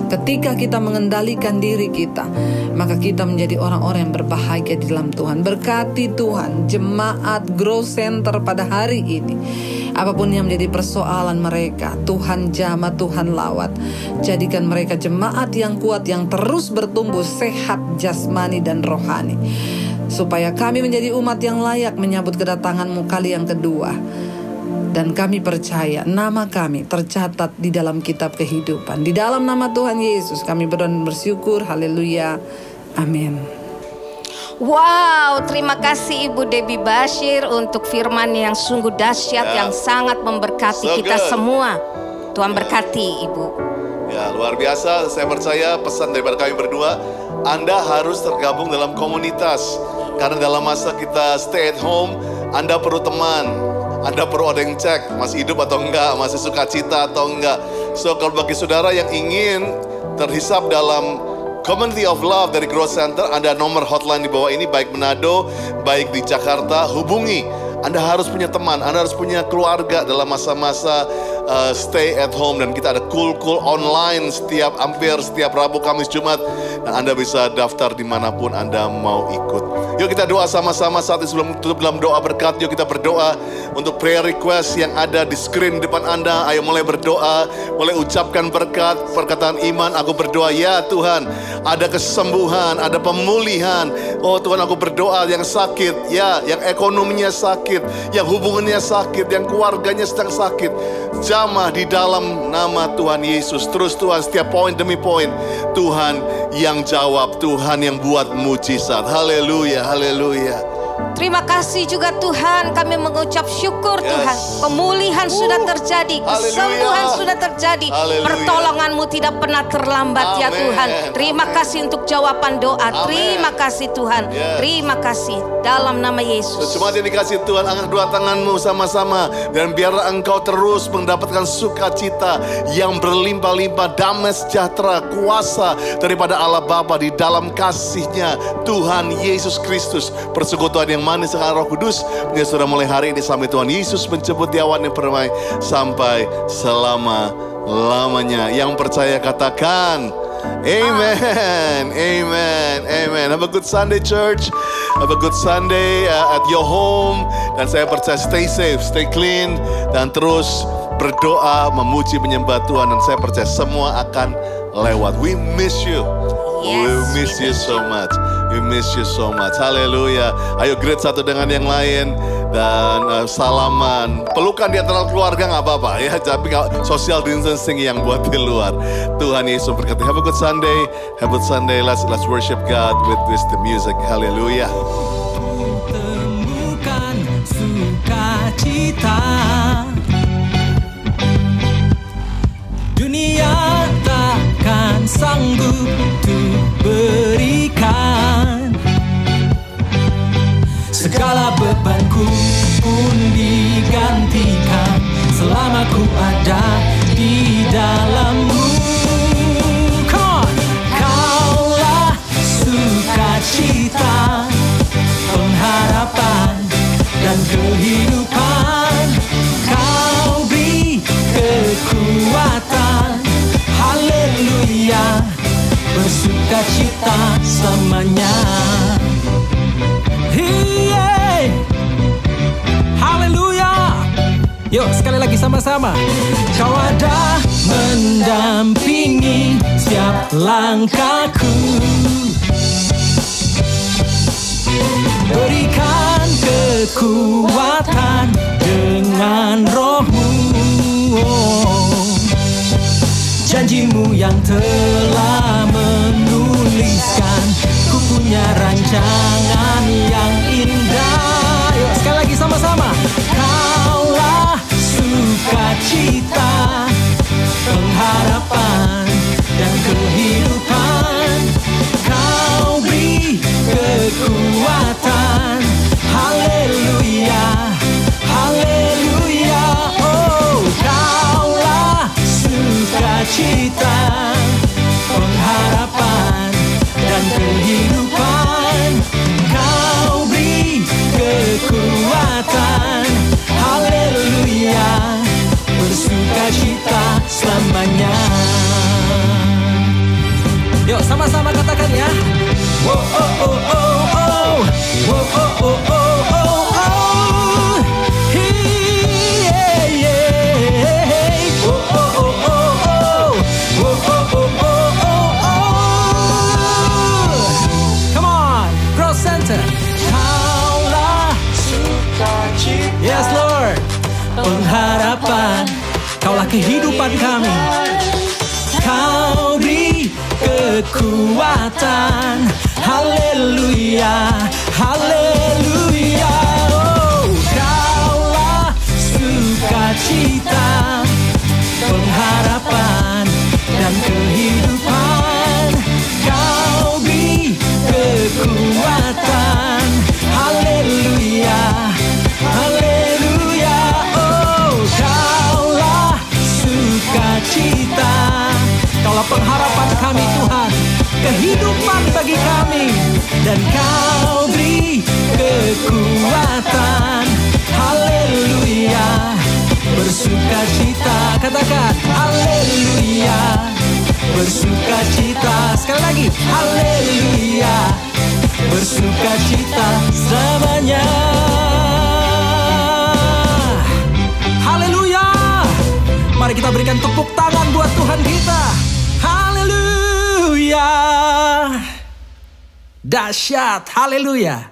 [SPEAKER 6] Ketika kita mengendalikan diri kita, maka kita menjadi orang-orang yang berbahagia di dalam Tuhan. Berkati Tuhan jemaat Growth Center pada hari ini. Apapun yang menjadi persoalan mereka, Tuhan jamah, Tuhan lawat. Jadikan mereka jemaat yang kuat, yang terus bertumbuh sehat jasmani dan rohani, supaya kami menjadi umat yang layak menyambut kedatangan-Mu kali yang kedua. Dan kami percaya nama kami tercatat di dalam kitab kehidupan. Di dalam nama Tuhan Yesus kami berdoa dan bersyukur. Haleluya. Amin.
[SPEAKER 4] Wow, terima kasih Ibu Debbie Bashir untuk firman yang sungguh dahsyat, yang sangat memberkati kita semua. Tuhan berkati Ibu.
[SPEAKER 2] Ya, luar biasa. Saya percaya pesan daripada kami berdua, Anda harus tergabung dalam komunitas. Karena dalam masa kita stay at home, Anda perlu teman. Anda perlu ada yang cek, masih hidup atau enggak, masih sukacita atau enggak. So, kalau bagi saudara yang ingin terhisap dalam Community of Love dari Growth Center, ada nomor hotline di bawah ini, baik Manado, baik di Jakarta, hubungi. Anda harus punya teman, Anda harus punya keluarga dalam masa-masa stay at home. Dan kita ada cool online hampir setiap Rabu, Kamis, Jumat. Dan Anda bisa daftar dimanapun Anda mau ikut. Yuk kita doa sama-sama saat ini sebelum tutup dalam doa berkat. Yuk kita berdoa untuk prayer request yang ada di screen depan Anda. Ayo mulai berdoa, mulai ucapkan berkat, perkataan iman. Aku berdoa, ya Tuhan, ada kesembuhan, ada pemulihan. Oh Tuhan, aku berdoa yang sakit, ya, yang ekonominya sakit, yang hubungannya sakit, yang keluarganya sedang sakit, jamah di dalam nama Tuhan Yesus. Terus Tuhan, setiap poin demi poin, Tuhan yang jawab, Tuhan yang buat mujizat. Haleluya, haleluya.
[SPEAKER 4] Terima kasih juga Tuhan, kami mengucap syukur Tuhan. Pemulihan sudah terjadi, kesembuhan sudah terjadi. Pertolongan-Mu tidak pernah terlambat ya Tuhan. Terima kasih untuk jawaban doa. Terima kasih Tuhan. Terima kasih dalam nama Yesus.
[SPEAKER 2] Cuma yang dikasih Tuhan, angkat dua tanganmu sama-sama. Dan biarlah engkau terus mendapatkan sukacita yang berlimpah-limpah, damai sejahtera, kuasa daripada Allah Bapa di dalam kasih-Nya Tuhan Yesus Kristus. Persekutuan yang manis dengan Roh Kudus yang sudah mulai hari ini sampai Tuhan Yesus menjemput di awan yang permai sampai selama-lamanya. Yang percaya katakan amen, amen, amen. Have a good Sunday, church. Have a good Sunday at your home. Dan saya percaya stay safe, stay clean, dan terus berdoa, memuji, menyembah Tuhan. Dan saya percaya semua akan lewat. We miss you. We miss you so much. We miss you so much. Haleluya. Ayo greet satu dengan yang lain. Dan salaman. Pelukan di antara keluarga gak apa-apa ya. Tapi social distancing yang buat di luar. Tuhan Yesus berkati. Have a good Sunday. Have a good Sunday. Let's worship God with the music. Haleluya.
[SPEAKER 5] Temukan sukacita. Dunia takkan sanggup untuk berikan. Segala bebanku pun digantikan selama ku ada di dalam-Mu. Kaulah sukacita, pengharapan dan kehidupan. Kau beri kekuatan, haleluya, bersukacita selamanya. Haleluya. Yuk sekali lagi sama-sama. Kau ada mendampingi setiap langkahku. Berikan kekuatan dengan Roh-Mu. Janji-Mu yang telah menuliskan, ku punya rancangan yang indah. Yuk sekali lagi sama-sama. Kaulah sukacita, pengharapan dan kehidupan. Kau beri kekuatan, haleluya, haleluya. Oh, kaulah sukacita, pengharapan dan kehidupan. Kau beri kekuatan, haleluya, bersukacita selamanya. Yuk sama-sama katakan ya. Wow, oh, oh, oh, oh. Wow, oh, oh, oh, oh, oh. Hey, yeah, yeah. Wow, oh, oh, oh, oh. Wow, oh, oh, oh, oh, oh. Come on, Growth Center. Kaulah sukacita. Yes, Lord. Pengharapan, Kaulah kehidupan kami. Kau beri kekuatan, haleluya, haleluya. Oh, Kaulah sukacita, pengharapan dan kehidupan. Kau beri kekuatan, haleluya, haleluya. Oh, Kaulah sukacita, Kaulah pengharapan kami Tuhan, kehidupan bagi kami. Dan Kau beri kekuatan, haleluya, bersukacita. Katakan haleluya, bersukacita. Sekali lagi haleluya, bersukacita selamanya. Haleluya. Mari kita berikan tepuk tangan buat Tuhan kita. Haleluya. Dahsyat, haleluya.